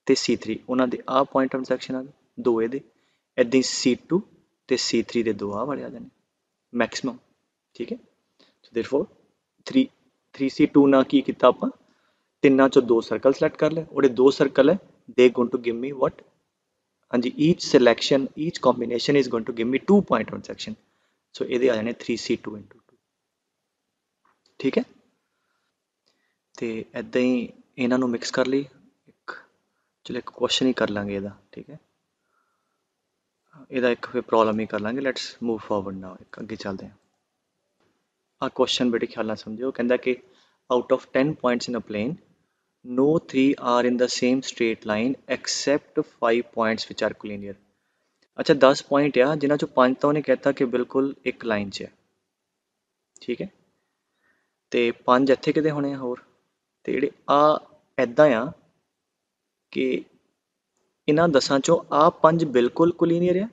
[SPEAKER 2] ਤੇ C3 ਉਹਨਾਂ ਦੇ ਆ ਪੁਆਇੰਟ ਇੰਟਰਸੈਕਸ਼ਨ ਆ ਗਏ ਦੋ ਇਹਦੇ, ਇੱਦਾਂ ਹੀ C2 ਤੇ C3 ਦੇ ਦੋ ਆ ਵਾਲੇ ਆ ਜਾਣੇ ਮੈਕਸਿਮਮ, ਠੀਕ ਹੈ। ਸੋ देयरफॉर 3C2 ਨਾਲ ਕੀ ਕੀਤਾ ਆਪਾਂ, ਤਿੰਨਾਂ ਚੋਂ ਦੋ ਸਰਕਲ ਸਿਲੈਕਟ ਕਰ ਲਏ, ਉਹਦੇ ਦੋ ਸਰਕਲ ਹੈ, they going to give me what, ਹਾਂਜੀ, each selection each combination is going to give me 2 point intersection, so ਇਹਦੇ ਆ ਜਾਣੇ 3C2 into 2, ਠੀਕ ਹੈ। ਤੇ ਇੱਦਾਂ ਹੀ ਇਹਨਾਂ ਨੂੰ ਮਿਕਸ ਕਰ ਲਈ, चलो एक क्वेश्चन ही कर लांगे ਇਹਦਾ, ठीक है, ਇਹਦਾ ਇੱਕ ਫਿਰ प्रॉब्लम ही कर लांगे। लेट्स मूव फॉरवर्ड नाउ, एक ਅੱਗੇ ਚੱਲਦੇ ਹਾਂ। ਆ क्वेश्चन ਬੇਟੇ ਖਿਆਲ ਨਾਲ ਸਮਝਿਓ, ਕਹਿੰਦਾ ਕਿ out of 10 points in a plane no 3 are in the same straight line except 5 points which are collinear। ਅੱਛਾ 10 ਪੁਆਇੰਟ ਆ ਜਿਨ੍ਹਾਂ ਚੋਂ 5 ਤਾਂ ਉਹਨੇ ਕਹਿਤਾ ਕਿ ਬਿਲਕੁਲ ਇੱਕ ਲਾਈਨ 'ਚ ਹੈ, ਠੀਕ ਹੈ, ਤੇ 5 ਇੱਥੇ ਕਿਤੇ ਹੋਣੇ ਆ ਹੋਰ, ਤੇ ਜਿਹੜੇ ਆ ਐਦਾਂ ਆ कि इन्हां 10 चों आ 5 बिल्कुल कोलीनियर है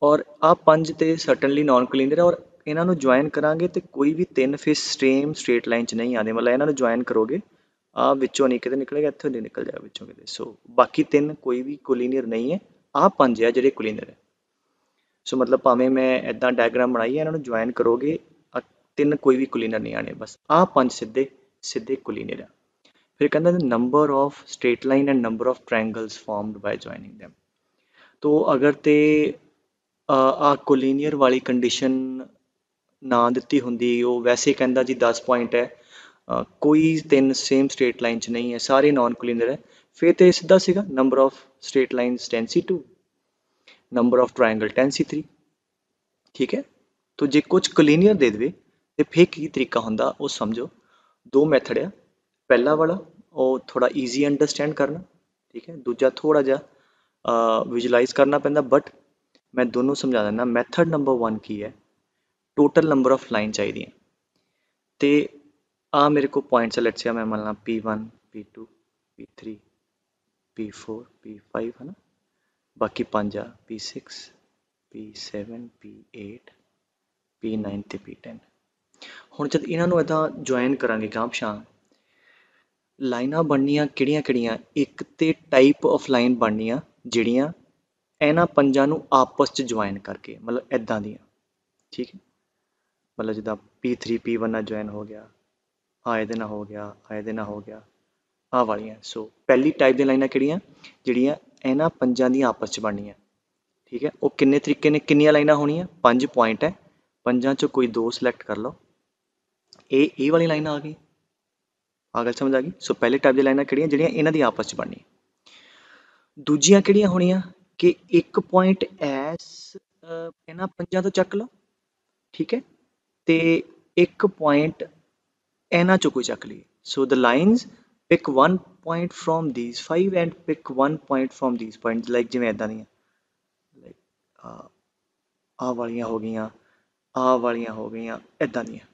[SPEAKER 2] और आ 5 तो सर्टनली नॉन कोलीनियर है, और इन्हां नूं ज्वाइन करांगे तो कोई भी 3 फेस सेम स्ट्रेट लाइन च नहीं आते, मतलब इन्हां नूं ज्वाइन करोगे आ विचों नहीं किते निकलेगा, इत्थों नहीं निकल जाएगा विचों किते, सो बाकी 3 कोई भी कोलीनियर नहीं है, आ 5 है जिहड़े कोलीनियर है। सो मतलब भावें मैं इदां डायग्राम बनाई है, इन्हां नूं ज्वाइन करोगे 3 कोई भी कोलीनियर नहीं आने, बस आ 5 सीधे सीधे कोलीनियर है। फिर कहता है number of straight line and number of triangles formed by joining them. तो अगर ते आ कोलीनियर वाली कंडीशन ना दिती हुंदी, वो वैसे कहता जी 10 पॉइंट है, कोई 3 सेम स्ट्रेट लाइन च नहीं है, सारे नॉन कोलीनियर है, फिर तो सीधा सीगा number of straight lines 10C2, number of triangle 10C3, ठीक है। तो जे कुछ कोलीनियर दे दे तो फिर की तरीका हुंदा वो समझो, दो मैथड है, पहला वाला वो थोड़ा ईजी अंडरस्टैंड करना, ठीक है, दूजा थोड़ा जा विजुलाइज करना पैंदा, बट मैं दोनों समझा देना। मैथड नंबर 1 की है, टोटल नंबर ऑफ लाइन चाहिए, तो आ मेरे को पॉइंट्स लेट से मैं मान ला P1 P2 P3 P4 P5 है ना, बाकी 5 आ P6 P7 P8 P9 ਤੇ P10। ਹੁਣ ਜਦ ਇਹਨਾਂ ਨੂੰ ਇਦਾਂ ਜੁਆਇਨ ਕਰਾਂਗੇ ਗਾਂਹ ਪਛਾਂ, ਲਾਈਨਾਂ ਬਣਨੀਆਂ ਕਿਹੜੀਆਂ ਕਿਹੜੀਆਂ, ਇੱਕ ਤੇ ਟਾਈਪ ਆਫ ਲਾਈਨ ਬਣਨੀਆਂ ਜਿਹੜੀਆਂ ਇਹਨਾਂ ਪੰਜਾਂ ਨੂੰ ਆਪਸ 'ਚ ਜੁਆਇਨ ਕਰਕੇ, ਮਤਲਬ ਇੱਦਾਂ ਦੀਆਂ, ਠੀਕ ਹੈ, ਮਤਲਬ ਜਿੱਦਾਂ P3 P1 ਨਾਲ ਜੁਆਇਨ ਹੋ ਗਿਆ, ਆ ਇਹਦੇ ਨਾਲ ਹੋ ਗਿਆ, ਆ ਇਹਦੇ ਨਾਲ ਹੋ ਗਿਆ, ਆਹ ਵਾਲੀਆਂ। ਸੋ ਪਹਿਲੀ ਟਾਈਪ ਦੀਆਂ ਲਾਈਨਾਂ ਕਿਹੜੀਆਂ, ਜਿਹੜੀਆਂ ਇਹਨਾਂ ਪੰਜਾਂ ਦੀਆਂ ਆਪਸ 'ਚ ਬਣਨੀਆਂ, ठीक है। वो किन्ने तरीके ने, किन्नियां लाइनां होनियां, 5 पॉइंट है, पंजां चों कोई दो सिलेक्ट कर लो, ये वाली लाइन आ गई, आ गल समझ आ गई। सो पहले टाइप दी लाइनां किहड़ियां जिहड़ियां इन्हां दी आपस च बननी, दूजियां किहड़ियां होनियां कि एक पॉइंट एस इन्हां पंजां तो चक लो, ठीक है, ते एक पॉइंट इन्हां चों कोई चक लईए। So the lines pick 1 point from these 5 and pick 1 point from these point, like जिवें इदां ਦੀਆਂ आ वालियां हो गईयां, आ वालियां हो गईयां, इदां दियां।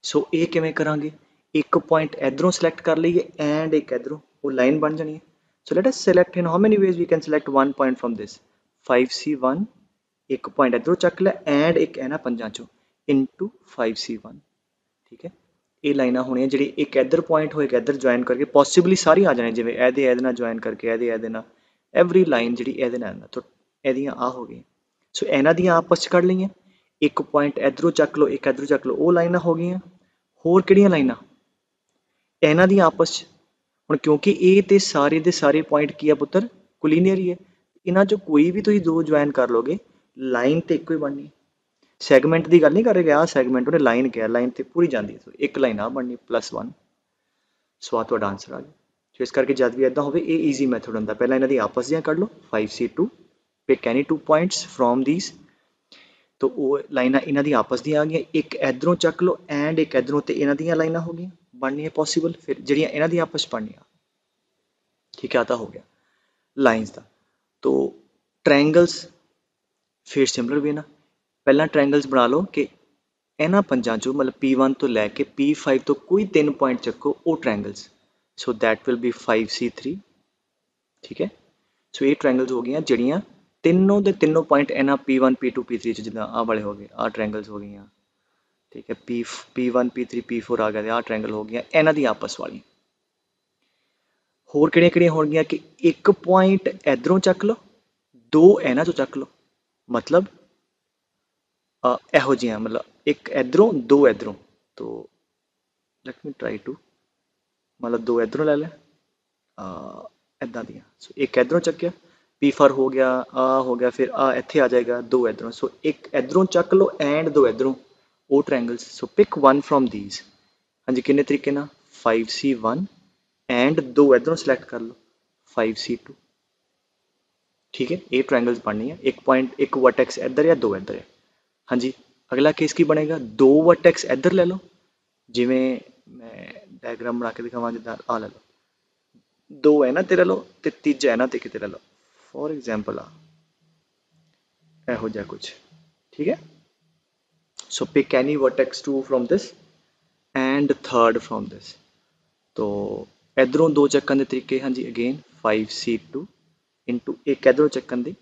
[SPEAKER 2] सो ये किवें करांगे, एक पॉइंट इधरों सिलेक्ट कर लीए एंड एक इधरों, वो लाइन बन जानी है। So let us select in how many ways we can select 1 point from this, 5C1, एक पॉइंट इधरों चक लिया एंड एक है ना पंजां चों इनटू 5C1, ठीक है। ये लाइनां होनियां जिहड़ी एक इधर पॉइंट हो, एक इधर ज्वाइन करके, पॉसिबली सारी आ जाने, जिवें इहदे इहदे नाल ज्वाइन करके, इहदे नाल, एवरी लाइन जिहड़ी इहदे नाल, तो इहदियां आ हो गई। सो इन्हां दियां आपस च कढ लईआं, एक पॉइंट इधरों चक लो, एक इधरों चक लो, वो लाइनां हो गईआं। होर किहड़ियां लाइनां, इन्हां दियां आपस च, हुण क्योंकि ये ते सारे पॉइंट की है पुत्तर कोलीनियर ही है, इन्हां चों कोई भी तुसीं दो ज्वाइन कर लोगे, लाइन तो इक्को ही बननी। सैगमेंट की गल नहीं कर रहे, आ सैगमेंट उन्हें लाइन कहा, लाइन तो पूरी जाती है, एक लाइन आ बननी +1, सो आ तुहाडा आंसर आ गया। सो इस करके जब भी इदां होवे, ये ईजी मैथड हुंदा, पहलां इन्हां दी आपस दियां कढ लो, 5C2 pick any 2 points from these, तो वो लाइनां इन्हां दी आपस दियां आ गईयां, एक इधरों चक लो एंड एक इधरों, तो इन्हां दियां लाइनां हो गई बननी है पॉसिबल, फिर जिहड़ियां इन्हां दी आपस बननियां, ठीक है, आता हो गया लाइन्स का। तो ट्रायंगल्स फिर सिमिलर वे ना, पहला ट्रायंगल्स बना लो कि इन्हां पंजां चों मतलब P1 तो लैके P5 तो कोई 3 पॉइंट चक्को, वो triangles. So that will B 5C3 ठीक है। सो ये ट्रायंगल्स हो गई ਜਿਹੜੀਆਂ ਤਿੰਨੋਂ ਦੇ ਤਿੰਨੋਂ ਪੁਆਇੰਟ ਇਹਨਾਂ P1 P2 P3 ਚ ਜਿੱਦਾਂ ਆਹ ਵਾਲੇ ਹੋ ਗਏ ਆਹ ਟ੍ਰਾਇੰਗਲਸ ਹੋ ਗਈਆਂ ਠੀਕ ਹੈ P1 P3 P4 ਆ ਗਏ ਆਹ ਟ੍ਰਾਇੰਗਲ ਹੋ ਗਈਆਂ ਇਹਨਾਂ ਦੀ ਆਪਸ ਵਾਲੀ ਹੋਰ ਕਿਹੜੀਆਂ ਕਿਹੜੀਆਂ ਹੋਣਗੀਆਂ ਕਿ ਇੱਕ ਪੁਆਇੰਟ ਇਧਰੋਂ ਚੱਕ ਲਓ ਦੋ ਇਹਨਾਂ ਚੋਂ ਚੱਕ ਲਓ मतलब ਇਹੋ ਜਿਹੀਆਂ मतलब एक इधरों दो इधरों तो लेट मी ट्राई टू मतलब दो इधरों ले लें इदा दियाँ सो एक इधरों चक्या P4 हो गया फिर इत्थे आ जाएगा दो इधरों सो एक इधरों चक लो एंड दो इधरों वो triangles so pick one from these हाँ जी किन्ने तरीके ना 5C1 एंड दो इधरों सिलेक्ट कर लो 5C2 ठीक है ये ट्रायंगल्स बननी है एक पॉइंट एक वर्टेक्स इधर या दो इधर है हाँ जी अगला केस की बनेगा दो वर्टेक्स इधर ले लो जिमें मैं डायग्राम बना के दिखावा जिदा आ ले लो दो है ना ते ले लो ते तीजा है ना ते किते ले लो फॉर एग्जाम्पल एहो जा कुछ ठीक है so pick any vertex 2 from this and third from this तो इधरों दो चक्कन के तरीके हाँ जी अगेन 5C2 इंटू एक इधरों चक्कन दी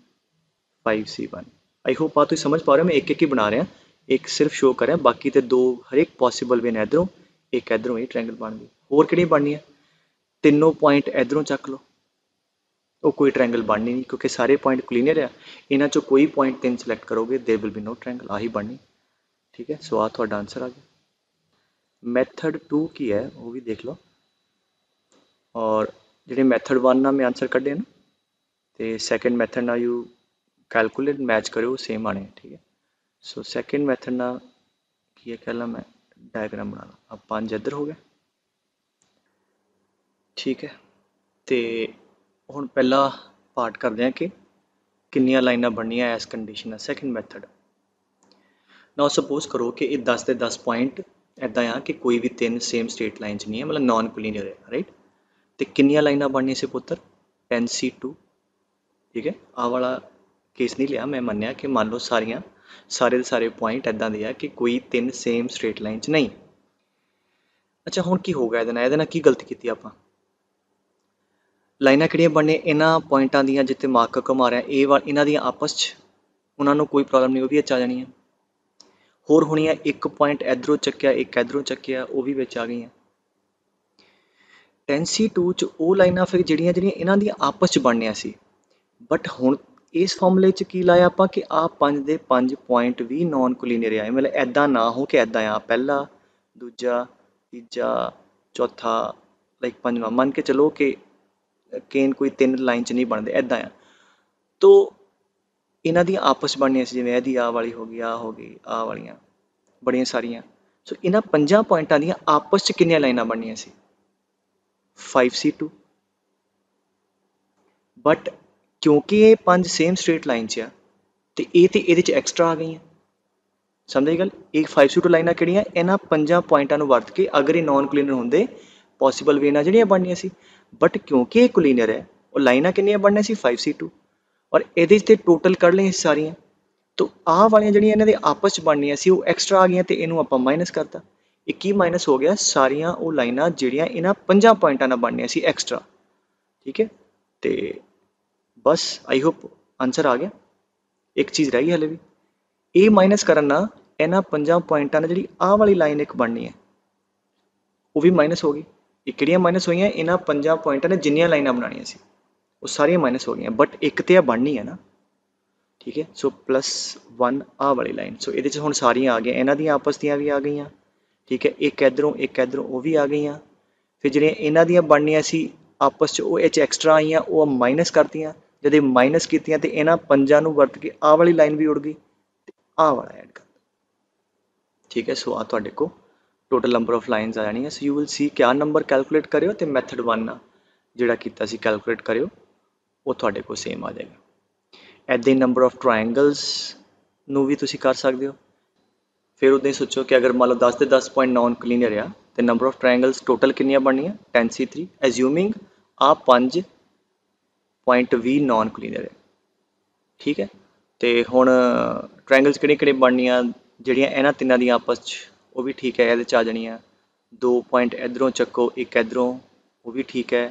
[SPEAKER 2] 5C1 आई होप आप समझ पा रहे हो मैं एक ही बना रहा एक सिर्फ शो कर रहा बाकी तो दो हर एक पॉसिबल वे इधरों एक इधरों ये ट्रायंगल बन गई होर कि बननी है तीनों पॉइंट इधरों चक लो वो कोई ट्रायंगल बननी नहीं क्योंकि सारे पॉइंट क्लीनियर है इन्हों चो कोई पॉइंट तीन सिलेक्ट करोगे there will be no triangle आही बननी ठीक है सो आ आंसर आ गया मैथड 2 की है वो भी देख लो और जो मैथड 1 ना मैं आंसर कढ़े ना तो सैकेंड मैथड ना यू कैलकुलेट मैच करो सेम आने ठीक है सो सैकेंड मैथड ना की है कहला मैं डायग्राम बना ला अब 5 इधर हो गए ठीक है तो हुण पहला पार्ट करते हैं कि किन्नियां लाइनां बननियां एस कंडीशन है सैकेंड मैथड ना सपोज करो कि ये 10 के 10 पॉइंट इदा आ कि कोई भी तीन सेम स्ट्रेट लाइन च नहीं है मतलब नॉन कोलिनियर है राइट तो किन्नियां लाइनां बननियां से पुत्र 10C2 ठीक है आ वाला केस नहीं लिया मैं मन्निया कि मान लो सारे पॉइंट इदा दे आ कि कोई तीन सेम स्ट्रेट लाइन च नहीं अच्छा हुण की होगा ये की गलती की आप लाइनां किहड़ियां बननियां इन्हां पॉइंटां दियां जिथे मार्कर घुमा रहा इन्हां दियां आपस च उन्होंने कोई प्रॉब्लम नहीं वो भी आ जानियां होर होनियां एक पॉइंट इधरों चक्या एक इधरों चक्या वो भी विच आ गई 10C2 च वो लाइनां फिर जिहड़ियां इन्हां दियां आपस च बननियां सी बट हुण इस फॉर्मूले च की लाया आप कि आ 5 दे 5 पॉइंट भी नॉन कोलिनियर आए मतलब ऐदा ना हो कि ऐदा आ पहला दूजा तीजा चौथा लाइक पंजवां मन के चलो कि केन कोई तीन लाइन च नहीं बनते ऐदा आ तो इन्हां दी आपस बननियां सी जिवें इहदी आ वाली हो गई आ वालियां बड़ियां सारियां सो इन्हां 5 पॉइंटां दियां आपस च किन्नियां लाइनां बननियां सी 5C2 बट क्योंकि ये 5 सेम स्ट्रेट लाइन च तो ये एक्सट्रा आ गई समझ गल एक 5C2 लाइनां किहड़ियां इन्हां 5 पॉइंटां नूं वरत के अगर ये नॉन कोलिनियर होंदे पॉसिबल वे नाल जिहड़ियां बननियां सी बट क्योंकि ये कोलिनियर है और लाइनां किन्नियां बननियां सी 5C2 और ये टोटल कढ़ लें सारियां तो आह वालियां जिहड़ियां इन्हां दे आपस च बननियां सी वो एक्सट्रा आ गई तो इनू आपां माइनस करता एक की माइनस हो गया सारियां वो लाइनां जिहड़ियां इन्हां 5 पॉइंटां नाल बननियां सी एक्सट्रा ठीक है तो बस आई होप आंसर आ गया एक चीज़ रह गई हले भी ए माइनस करना इन्हां 5 पॉइंटां जी आह वाली लाइन एक बननी है वो भी माइनस हो गई ये किहड़ियां माइनस हुई इन्हां 5 पॉइंटां ने जिन्नियां लाइनां बनानियां सी वो सारियां माइनस हो गई बट एक तो बननी है ना ठीक है सो +1 आ वाली लाइन सो ये हुण सारियां आ गई इन्हां दियां आपस दियां भी आ गई ठीक है एक इधरों वो भी आ गई फिर जिहड़ियां इन्हां दियां बननियां सी आपस च वो एक्सट्रा आईयां वो माइनस करतियां जब माइनस कीतियां तो इन्हां 5 नूं वरत के आ वाली लाइन भी उड़ गई आ वाला ऐड कर ठीक है सो तुहाडे को टोटल नंबर ऑफ लाइन्स आ जानी सो यू विल सी क्या नंबर कैलकुलेट करियो तो मैथड 1 जिहड़ा कीता सी कैलकुलेट करियो वो तुहाडे को सेम आ जाएगा ऐदां ही नंबर ऑफ ट्रायंगल्स नूं भी तुसीं कर सकदे हो फिर उदां ही सोचो कि अगर मान लो 10 के 10 पॉइंट नॉन कोलिनियर आ तो नंबर ऑफ ट्रायंगल्स टोटल कितनियां बननियां 10C3 एज्यूमिंग आ 5 पॉइंट भी नॉन कोलिनियर है ठीक है तो हुण ट्रायंगल्स किहड़े बननियां जिहड़ियां इन्हां तिन्नां दी आपस च वो भी ठीक है ये आ जानियां 2 पॉइंट इधरों चक्को एक इधरों वो भी ठीक है,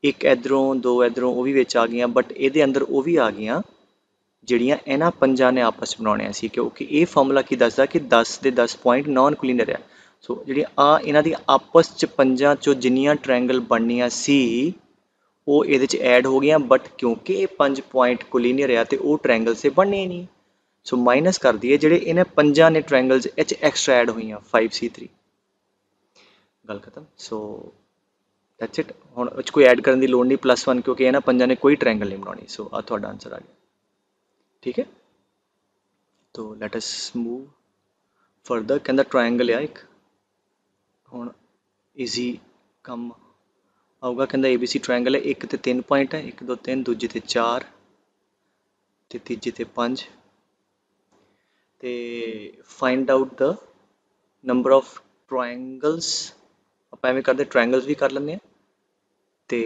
[SPEAKER 2] एक इधरों दो इधरों वो भी विच आ गईਆਂ, बट ਇਹਦੇ अंदर वो भी आ गईਆਂ ਜਿਹੜੀਆਂ ਇਹਨਾਂ ਪੰਜਾਂ ਨੇ ਆਪਸ 'ਚ ਬਣਾਉਣੀਆਂ ਸੀ, ਕਿਉਂਕਿ ਇਹ ਫਾਰਮੂਲਾ ਕੀ ਦੱਸਦਾ ਕਿ 10 ਦੇ 10 ਪੁਆਇੰਟ ਨਾਨ ਕੋਲੀਨੀਅਰ ਆ। ਸੋ ਜਿਹੜੀ ਇਹਨਾਂ ਦੀ ਆਪਸ 'ਚ ਪੰਜਾਂ 'ਚੋਂ ਜਿੰਨੀਆਂ ਟ੍ਰਾਇੰਗਲ ਬਣਨੀਆਂ ਸੀ ਉਹ ਇਹਦੇ 'ਚ ਐਡ ਹੋ ਗਈਆਂ, ਬਟ ਕਿਉਂਕਿ ਇਹ 5 ਪੁਆਇੰਟ ਕੋਲੀਨੀਅਰ ਆ ਤੇ ਉਹ ਟ੍ਰਾਇੰਗਲ ਸੇ ਬਣਨੇ ਹੀ ਨਹੀਂ। ਸੋ ਮਾਈਨਸ ਕਰ ਦਈਏ ਜਿਹੜੇ ਇਹਨਾਂ ਪੰਜਾਂ ਨੇ ਟ੍ਰਾਇੰਗਲਸ ਇਹ 'ਚ ਐਕਸਟਰਾ ਐਡ ਹੋਈਆਂ 5C3, ਗੱਲ ਖਤਮ। So that's it. ਹੁਣ ਇਹ 'ਚ ਕੋਈ ਐਡ ਕਰਨ ਦੀ ਲੋੜ ਨਹੀਂ +1, ਕਿਉਂਕਿ ਇਹਨਾਂ ਪੰਜਾਂ ਨੇ ਕੋਈ ਟ੍ਰਾਇੰਗਲ ਨਹੀਂ ਬਣਾਉਣੀ। ਸੋ ਆ ਤੁਹਾਡਾ ਆਂਸਰ ਆ ਗਿਆ, ठीक है। तो लेट अस मूव फर्दर। कहता ट्रायंगल है एक, हुण ईजी कम आऊगा। कहता ABC ट्रायंगल है, एक ते 3 पॉइंट है, 1 2 3, दूजे ते 4 ते तीजे ते 5 ते find out the number of triangles. आप एवें करते ट्रायंगल्स भी कर लें ते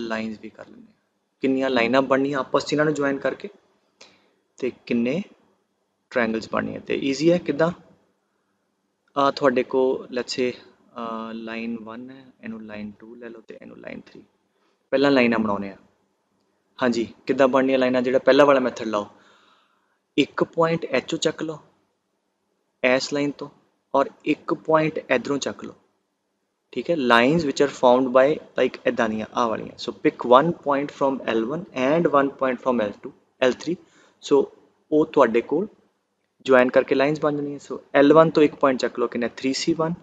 [SPEAKER 2] लाइन्स भी कर लें, किन्नियां लाइनां बननियां आपस च इन्हां नूं ज्वाइन करके ते किन्ने ट्रायंगल्स बननियां। ते ईजी है किदां, तुहाडे को लेट्स से लाइन 1 है, इहनूं लाइन 2 ले लो ते इहनूं लाइन 3। पहलां लाइनां बनाउने आ। हाँ जी, किदां बननियां लाइनां, जिहड़ा पहला वाला मैथड लाओ, एक पॉइंट एचओ चक लो इस लाइन तो, और एक पॉइंट इधरों चक लो, ठीक है। Lines which are found by like इदां दियां आ वालियां। So pick 1 point from L1 and 1 point from L2 L3। So वो तुहाडे कोल ज्वाइन करके लाइन्स बन जानियां। सो L1 तो एक पॉइंट चक लो, किन्ना 3C1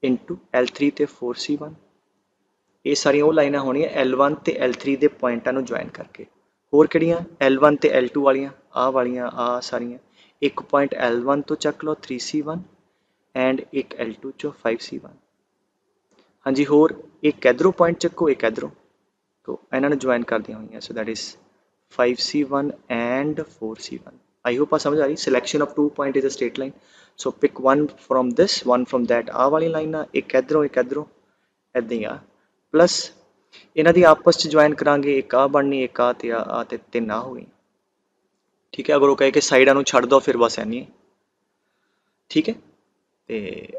[SPEAKER 2] इंटू L3 ते 4C1। ये सारियां वो लाइनां होणियां L1 ते L3 दे पॉइंटां नूं ज्वाइन करके। होर किहड़ियां, L1 ते L2 वालियां आ सारियां। एक पॉइंट L1 तो चक लो 3C1 एंड एक L2 चो 5C1। हाँ जी, होर एक इधरों पॉइंट चक्को, एक इधरों, तो इन्होंने ज्वाइन कर दिया हुई। So that is 5C1 and 4C1। I hope आप समझ आ रही। Selection of 2 point is a straight line. So pick 1 from this 1 from that, आ वाली लाइन आ, एक इधरों इदां ही आ, प्लस इन्हां दी आपस च ज्वाइन करांगे, एक आ बननी, एक आ ते 3 आ हो गई, ठीक है। अगर वो कहे कि साइडां नूं छड्ड दो फिर बस इन्नी, ठीक है। ते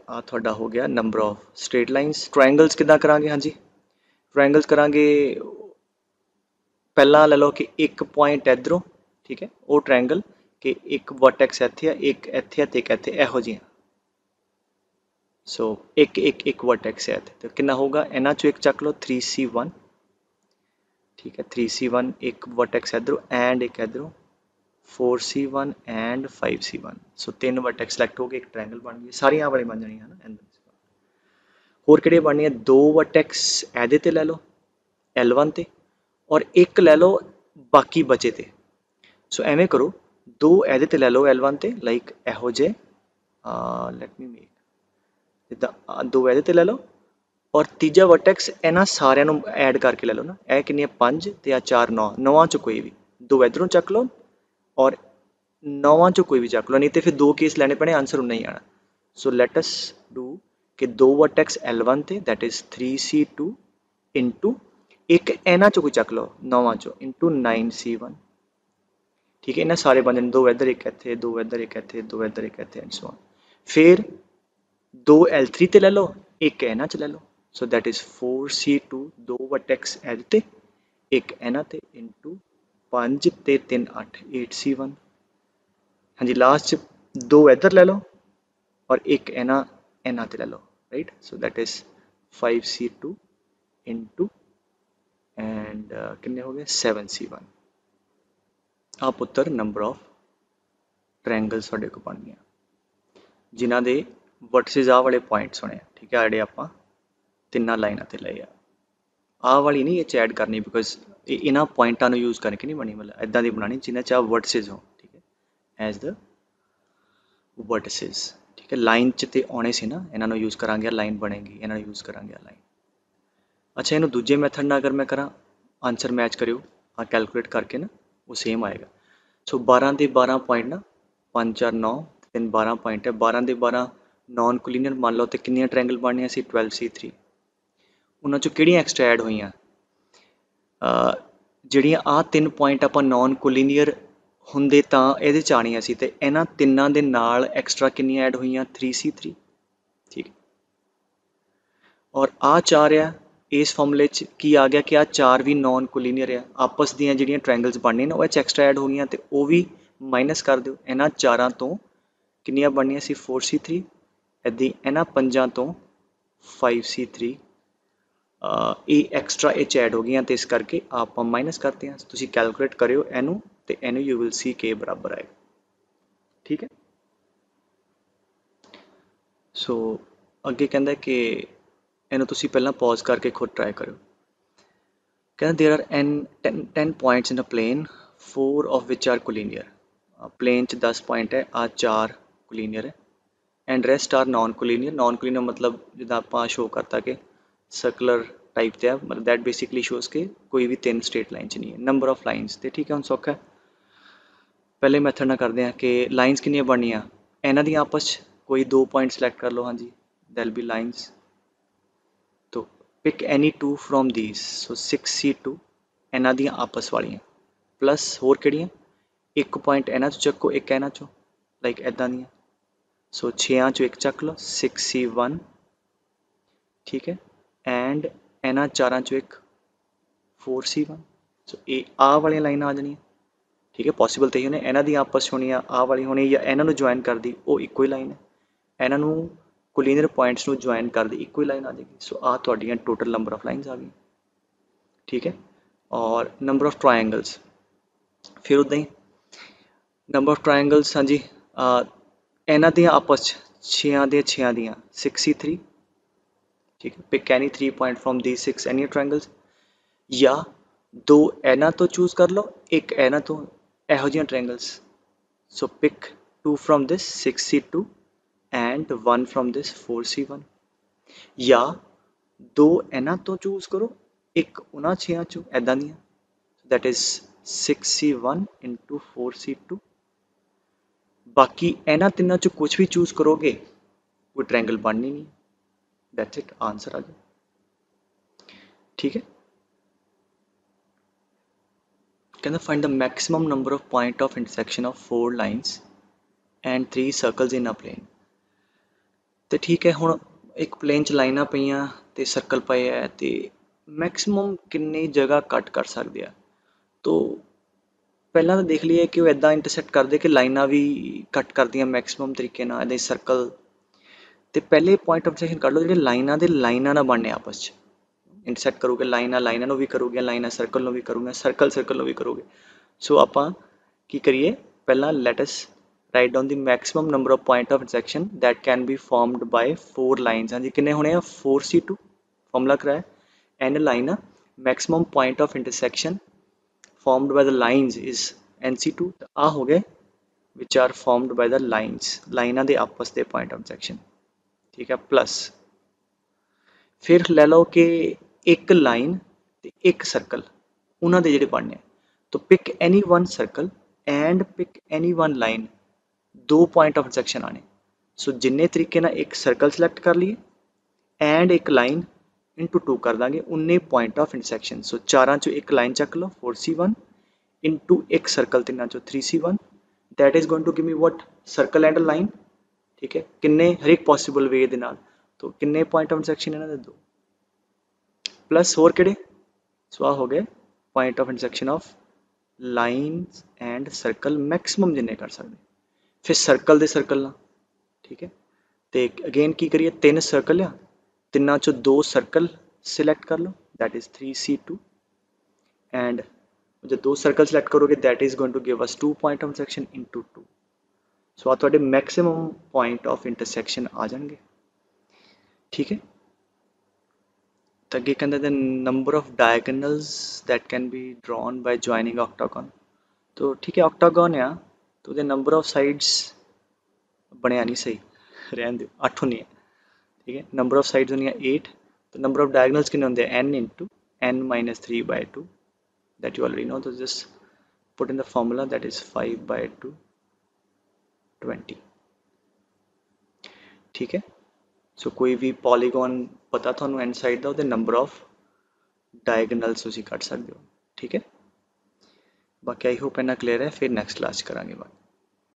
[SPEAKER 2] आ तुहाडा हो गया number of straight lines. Triangles किदां करांगे, हाँ जी, ट्रायंगल्स करांगे पहला ले लो कि एक पॉइंट इधरों, ठीक है, वो ट्रायंगल कि एक वर्टेक्स इत्थे है, एक इत्थे है ते एक इत्थे, इहो जिहियां। सो एक वर्टेक्स है इत्थे, तो कितना होगा, इन्हां चों एक चक लो 3C1, ठीक है, 3C1 एक वर्टेक्स इधरों एंड एक इधरों, 4C1 and 5C1। So 3 vertex select हो गए, एक ट्रायंगल बन गई। सारियां वाली बन जानियां है ना। होर किहड़े बननियां, 2 वर्टेक्स इहदे ते ले लो L1 ते, और एक ले लो बाकी बचे ते। सो एवें करो, 2 इहदे ते ले लो L1 ते, लाइक इहो जे, लेट मी मेक जिद्दां 2 इहदे ते ले लो, और तीजा वर्टेक्स इन्हां सारियां नूं ऐड करके ले लो ना। यह किन्नियां 5 ते 4 9, 9 चों कोई भी 2 इधरों चक लो और 9 चों कोई भी चक लो, नहीं तो फिर 2 केस लेने पैने, आंसर उन्ना ही आना। सो लेट अस डू कि 2 वर्टेक्स L1 ते, दैट इज 3C2 इंटू एक इन्हां चों कोई चक लो 9 चों इंटू 9C1, ठीक है। इन्हें सारे बन जाने, 2 इधर एक इत्थे, 2 इधर एक इत्थे, 2 इधर एक इत्थे एंड सो ऑन। फिर 2 L3 ते ले लो, एक इन्हां च ले लो। So that is 4C2, 2 vertex L ते, एक इन्हां ते इंटू 5 ते 3 8, 8C1। हाँ जी, लास्ट 2 इधर ले लो और एक इन्हां ते ले लो, right. So that is 5C2 into and कितने हो गए 7C1। आप उत्तर नंबर ऑफ ट्रायंगल्स तुहाडे को बन गया जिन्हां दे वर्टिसेस आ वाले पॉइंट्स होने, ठीक है, जिहड़े आपां तिन्नां लाइनां ते लए आ वाली नहीं ये ऐड करनी, बिकॉज इन्हां पॉइंटां नूं यूज करके नहीं बनी, मतलब इदां दी बनानी जिन्हां च वर्टिसेस हो, ठीक है, एज द वर्टिसेस, ठीक है। लाइन च ते आने से ना, इन्हां नूं यूज करांगे लाइन बनेगी, इन्हां नूं यूज करांगे लाइन। अच्छा, इन्हूं दूजे मैथड नाल अगर मैं करा, आंसर मैच करियो आ कैलकुलेट करके ना, वो सेम आएगा। सो 12 दे 12 पॉइंट ना, 5 4 9 3 12 पॉइंट है, 12 दे 12 नॉन कोलीनियर मान लो, तो कितनियां ट्रायंगल बननियां सी 12C3। उन्हां चों किहड़ियां एक्सट्रा ऐड होईयां, ਜਿਹੜੀਆਂ ਆ 3 ਪੁਆਇੰਟ ਆਪਾਂ ਨੌਨ ਕੋਲੀਨੀਅਰ ਹੁੰਦੇ ਤਾਂ ਇਹਦੇ ਚ ਆਣੀਆਂ ਸੀ, ਤੇ ਇਹਨਾਂ ਤਿੰਨਾਂ ਦੇ ਨਾਲ ਐਕਸਟਰਾ ਕਿੰਨੀਆਂ ਐਡ ਹੋਈਆਂ 3C3, ਠੀਕ। ਔਰ ਆ 4 ਆ ਇਸ ਫਾਰਮੂਲੇ 'ਚ ਕੀ ਆ ਗਿਆ ਕਿ ਆ 4 ਵੀ ਨੋਨ ਕੋਲੀਨੀਅਰ ਆ, ਆਪਸ ਦੀਆਂ ਜਿਹੜੀਆਂ ਟ੍ਰਾਇੰਗਲਸ ਬਣਨੀਆਂ ਨੇ ਉਹ ਇਹ 'ਚ ਐਕਸਟਰਾ ਐਡ ਹੋ ਗਈਆਂ ਤੇ ਉਹ ਵੀ ਮਾਈਨਸ ਕਰ ਦਿਓ। ਇਹਨਾਂ 4 ਤੋਂ ਕਿੰਨੀਆਂ ਬਣਨੀਆਂ ਸੀ 4c3, ਇੱਦਾਂ ਇਹਨਾਂ 5 ਤੋਂ 5c3 ਇਹ ਐਕਸਟਰਾ ਇਹ 'ਚ ਐਡ ਹੋ ਗਈਆਂ ਤੇ ਇਸ ਕਰਕੇ ਆਪਾਂ ਮਾਈਨਸ ਕਰਤੇ ਹਾਂ। ਤੁਸੀਂ ਕੈਲਕੂਲੇਟ ਕਰਿਓ ਇਹਨੂੰ ਤੇ ਇਹਨੂੰ ਯੂ ਵਿਲ ਸੀ ਕੇ ਬਰਾਬਰ ਆਏਗਾ। ਠੀਕ ਹੈ, ਸੋ ਅੱਗੇ ਕਹਿੰਦਾ ਕਿ ਇਹਨੂੰ ਤੁਸੀਂ ਪਹਿਲਾਂ ਪੌਜ਼ ਕਰਕੇ ਖੁਦ ਟਰਾਈ ਕਰਿਓ। ਕਹਿੰਦਾ there are 10 points in a plane, 4 of which are collinear। ਪਲੇਨ 'ਚ 10 ਪੁਆਇੰਟ ਹੈ, ਆ 4 ਕੋਲੀਨੀਅਰ ਹੈ and rest are non collinear. Non collinear ਮਤਲਬ ਜਿੱਦਾਂ ਆਪਾਂ ਸ਼ੋਅ ਕਰਤਾ ਕਿ ਸਰਕੂਲਰ ਟਾਈਪ ਤੇ ਆ, ਮਤਲਬ ਦੈਟ ਬੇਸਿਕਲੀ ਸ਼ੋਜ਼ ਕਿ ਕੋਈ ਵੀ 3 ਸਟ੍ਰੇਟ ਲਾਈਨ 'ਚ ਨਹੀਂ ਹੈ। ਨੰਬਰ ਆਫ ਲਾਈਨਸ ਤੇ ਠੀਕ ਹੈ, ਹੁਣ ਸੌਖਾ ਹੈ। ਪਹਿਲੇ ਮੈਥਡ ਨਾਲ ਕਰਦੇ ਹਾਂ ਕਿ ਲਾਈਨਸ ਕਿੰਨੀਆਂ ਬਣਨੀਆਂ, ਇਹਨਾਂ ਦੀਆਂ ਆਪਸ 'ਚ ਕੋਈ 2 ਪੁਆਇੰਟ ਸਿਲੈਕਟ ਕਰ ਲਓ। ਹਾਂਜੀ, ਦੈਲ ਬੀ ਲਾਈਨਸ। ਤੋ pick any 2 from these, so 6c2 ਇਹਨਾਂ ਦੀਆਂ ਆਪਸ ਵਾਲੀਆਂ ਪਲੱਸ ਹੋਰ ਕਿਹੜੀਆਂ, ਇੱਕ ਪੁਆਇੰਟ ਇਹਨਾਂ 'ਚੋਂ ਚੱਕੋ, ਇੱਕ ਇਹਨਾਂ 'ਚੋਂ, ਲਾਈਕ ਇੱਦਾਂ ਦੀਆਂ। ਸੋ 6 'ਚੋਂ ਇੱਕ ਚੱਕ ਲਓ 6c1, ਠੀਕ ਹੈ, ਐਂਡ ਇਹਨਾਂ 4 'ਚੋਂ ਇੱਕ 4c1। ਸੋ ਇਹ ਆਹ ਵਾਲੀਆਂ ਲਾਈਨਾਂ ਆ ਜਾਣੀਆਂ। ਠੀਕ ਹੈ, ਪੋਸੀਬਲ ਤਾਂ ਹੀ ਹੋਣੇ, ਇਹਨਾਂ ਦੀ ਆਪਸ 'ਚ ਹੋਣੀ ਆ ਆਹ ਵਾਲੀ ਹੋਣੀ, ਜਾਂ ਇਹਨਾਂ ਨੂੰ ਜੁਆਇਨ ਕਰਦੀ ਉਹ ਇੱਕੋ ਹੀ ਲਾਈਨ ਹੈ, ਇਹਨਾਂ ਨੂੰ ਕੋਲੀਨੀਅਰ ਪੁਆਇੰਟਸ ਨੂੰ ਜੁਆਇਨ ਕਰਦੀ ਇੱਕੋ ਹੀ ਲਾਈਨ ਆ ਜਾਏਗੀ। ਸੋ ਆਹ ਤੁਹਾਡੀਆਂ ਟੋਟਲ ਨੰਬਰ ਆਫ ਲਾਈਨਸ ਆ ਗਈਆਂ। ਠੀਕ ਹੈ, ਔਰ ਨੰਬਰ ਆਫ ਟਰਾਇੰਗਲਸ ਫਿਰ ਉੱਦਾਂ ਹੀ ਨੰਬਰ ਆਫ ਟਰਾਇੰਗਲਸ। ਹਾਂਜੀ, ਇਹਨਾਂ ਦੀਆਂ ਆਪਸ 'ਚ 6 ਦੀਆਂ 6c3। ਠੀਕ ਹੈ, pick any 3 point from the 6 any triangles, ਜਾਂ 2 ਇਹਨਾਂ ਤੋਂ ਚੂਜ਼ ਕਰ ਲਓ, ਇੱਕ ਇਹਨਾਂ ਤੋਂ, ਇਹੋ ਜਿਹੀਆਂ triangles. So pick 2 from this 6c2 and 1 from this 4c1, ਜਾਂ 2 ਇਹਨਾਂ ਤੋਂ ਚੂਜ਼ ਕਰੋ, ਇੱਕ ਉਹਨਾਂ 6 'ਚੋਂ ਇੱਦਾਂ ਦੀਆਂ, that is 6c1 into 4c2। ਬਾਕੀ ਇਹਨਾਂ ਤਿੰਨਾਂ 'ਚੋਂ ਕੁਝ ਵੀ ਚੂਜ਼ ਕਰੋਗੇ ਕੋਈ ਟ੍ਰਾਇੰਗਲ ਬਣਨੀ ਨਹੀਂ। ਦੈਟਸ ਇਟ, ਆਨਸਰ ਆ ਗਿਆ। ਠੀਕ ਹੈ, ਕਹਿੰਦਾ find the maximum number of point of intersection of 4 lines and 3 circles in a plane। ਤੇ ਠੀਕ ਹੈ, ਹੁਣ ਇੱਕ ਪਲੇਨ 'ਚ ਲਾਈਨਾਂ ਪਈਆਂ ਤੇ ਸਰਕਲ ਪਏ ਹੈ ਤੇ ਮੈਕਸਿਮਮ ਕਿੰਨੀ ਜਗ੍ਹਾ ਕੱਟ ਕਰ ਸਕਦੇ ਆ। ਤੋ ਪਹਿਲਾਂ ਤਾਂ ਦੇਖ ਲਈਏ ਕਿ ਉਹ ਇੱਦਾਂ ਇੰਟਰਸੈਕਟ ਕਰਦੇ ਕਿ ਲਾਈਨਾਂ ਵੀ ਕੱਟ ਕਰਦੀਆਂ ਮੈਕਸਿਮਮ ਤਰੀਕੇ ਨਾਲ ਇਹਦੇ ਸਰਕਲ। ਤੇ ਪਹਿਲੇ ਪੁਆਇੰਟ ਆਫ ਇੰਟਰਸੈਕਸ਼ਨ ਕੱਢ ਲਓ ਜਿਹੜੇ ਲਾਈਨਾਂ ਨਾਲ ਬਣਨੇ ਆਪਸ 'ਚ ਇੰਟਰਸੈਕਟ ਕਰੋਗੇ, ਲਾਈਨਾਂ ਨੂੰ ਵੀ ਕਰੋਗੇ, ਲਾਈਨਾਂ ਸਰਕਲ ਨੂੰ ਵੀ ਕਰੋਗੇ, ਸਰਕਲ ਨੂੰ ਵੀ ਕਰੋਗੇ। ਸੋ ਆਪਾਂ ਕੀ ਕਰੀਏ, ਪਹਿਲਾਂ let us write down the maximum number of point of intersection that can be formed by 4 lines। ਹਾਂਜੀ, ਕਿੰਨੇ ਹੋਣੇ ਆ 4c2 ਫਾਰਮੂਲਾ ਕਰਾਇਆ, n line maximum point of intersection formed by the lines is nc2। ਆ ਹੋ ਗਏ which are formed by the lines, ਲਾਈਨਾਂ ਦੇ ਆਪਸ ਦੇ point of intersection। ਠੀਕ ਹੈ, ਪਲੱਸ ਫਿਰ ਲੈ ਲਓ ਕਿ ਇੱਕ ਲਾਈਨ ਤੇ ਇੱਕ ਸਰਕਲ, ਉਹਨਾਂ ਦੇ ਜਿਹੜੇ ਬਣਨੇ ਆ। ਤਾਂ pick any 1 circle and pick any 1 line, 2 point of intersection ਆਣੇ। ਸੋ ਜਿੰਨੇ ਤਰੀਕੇ ਨਾਲ ਇੱਕ ਸਰਕਲ ਸਿਲੈਕਟ ਕਰ ਲਈਏ ਐਂਡ ਇੱਕ ਲਾਈਨ ਇੰਟੂ 2 ਕਰ ਦਾਂਗੇ, ਉਨੇ ਪੁਆਇੰਟ ਆਫ ਇੰਟਰਸੈਕਸ਼ਨ। ਸੋ 4 'ਚੋਂ ਇੱਕ ਲਾਈਨ ਚੱਕ ਲਓ 4c1 ਇੰਟੂ ਇੱਕ ਸਰਕਲ 3 'ਚੋਂ 3c1, that is going to give me what, circle and line. ਠੀਕ ਹੈ, ਕਿੰਨੇ ਹਰੇਕ ਪੋਸੀਬਲ ਵੇ ਦੇ ਨਾਲ, ਤਾਂ ਕਿੰਨੇ ਪੁਆਇੰਟ ਆਫ ਇੰਟਰਸੈਕਸ਼ਨ ਇਹਨਾਂ ਦੇ 2 ਪਲੱਸ ਹੋਰ ਕਿਹੜੇ। ਸੋ ਆ ਹੋ ਗਏ point of intersection of lines and circle maximum ਜਿੰਨੇ ਕਰ ਸਕਦੇ। ਫਿਰ ਸਰਕਲ ਦੇ ਸਰਕਲ ਨਾਲ, ਠੀਕ ਹੈ, ਤੇ ਅਗੇਨ ਕੀ ਕਰੀਏ, 3 ਸਰਕਲ ਆ, ਤਿੰਨਾਂ 'ਚੋਂ 2 ਸਰਕਲ ਸਿਲੈਕਟ ਕਰ ਲਓ, ਦੈਟ ਇਜ਼ 3c2 ਐਂਡ ਜਦ 2 ਸਰਕਲ ਸਿਲੈਕਟ ਕਰੋਗੇ that is going to give us 2 point of intersection into 2। So ਆ ਤੁਹਾਡੇ ਮੈਕਸਿਮਮ ਪੁਆਇੰਟ ਆਫ ਇੰਟਰਸੈਕਸ਼ਨ ਆ ਜਾਣਗੇ। ਠੀਕ ਹੈ, ਤਾਂ ਅੱਗੇ ਕਹਿੰਦਾ the number of diagonals that can be drawn by joining octagon। तो ठीक है, octagon ਆ तो ਉਹਦੇ number of sides ਬਣਿਆ ਨਹੀਂ ਸਹੀ, ਰਹਿਣ ਦਿਓ, 8 ਹੁੰਦੀਆਂ। ਠੀਕ ਹੈ, number of sides ਹੁੰਦੀਆਂ 8, तो number of diagonals ਕਿੰਨੇ ਹੁੰਦੇ n into n minus 3/2 that you already know। तो just put in the formula, that is 5/2 20। ठीक है, ਸੋ ਕੋਈ ਵੀ ਪੋਲੀਗਨ ਪਤਾ ਤੁਹਾਨੂੰ ਐਨ ਸਾਈਡ ਦਾ, ਉਹਦੇ ਨੰਬਰ ਆਫ ਡਾਇਗਨਲਸ ਤੁਸੀਂ ਕੱਢ ਸਕਦੇ ਹੋ। ਠੀਕ ਹੈ, ਬਾਕੀ ਆਈ ਹੋਪ ਇੰਨਾ ਕਲੀਅਰ ਹੈ, ਫਿਰ ਨੈਕਸਟ ਕਲਾਸ 'ਚ ਕਰਾਂਗੇ ਬਾਕੀ।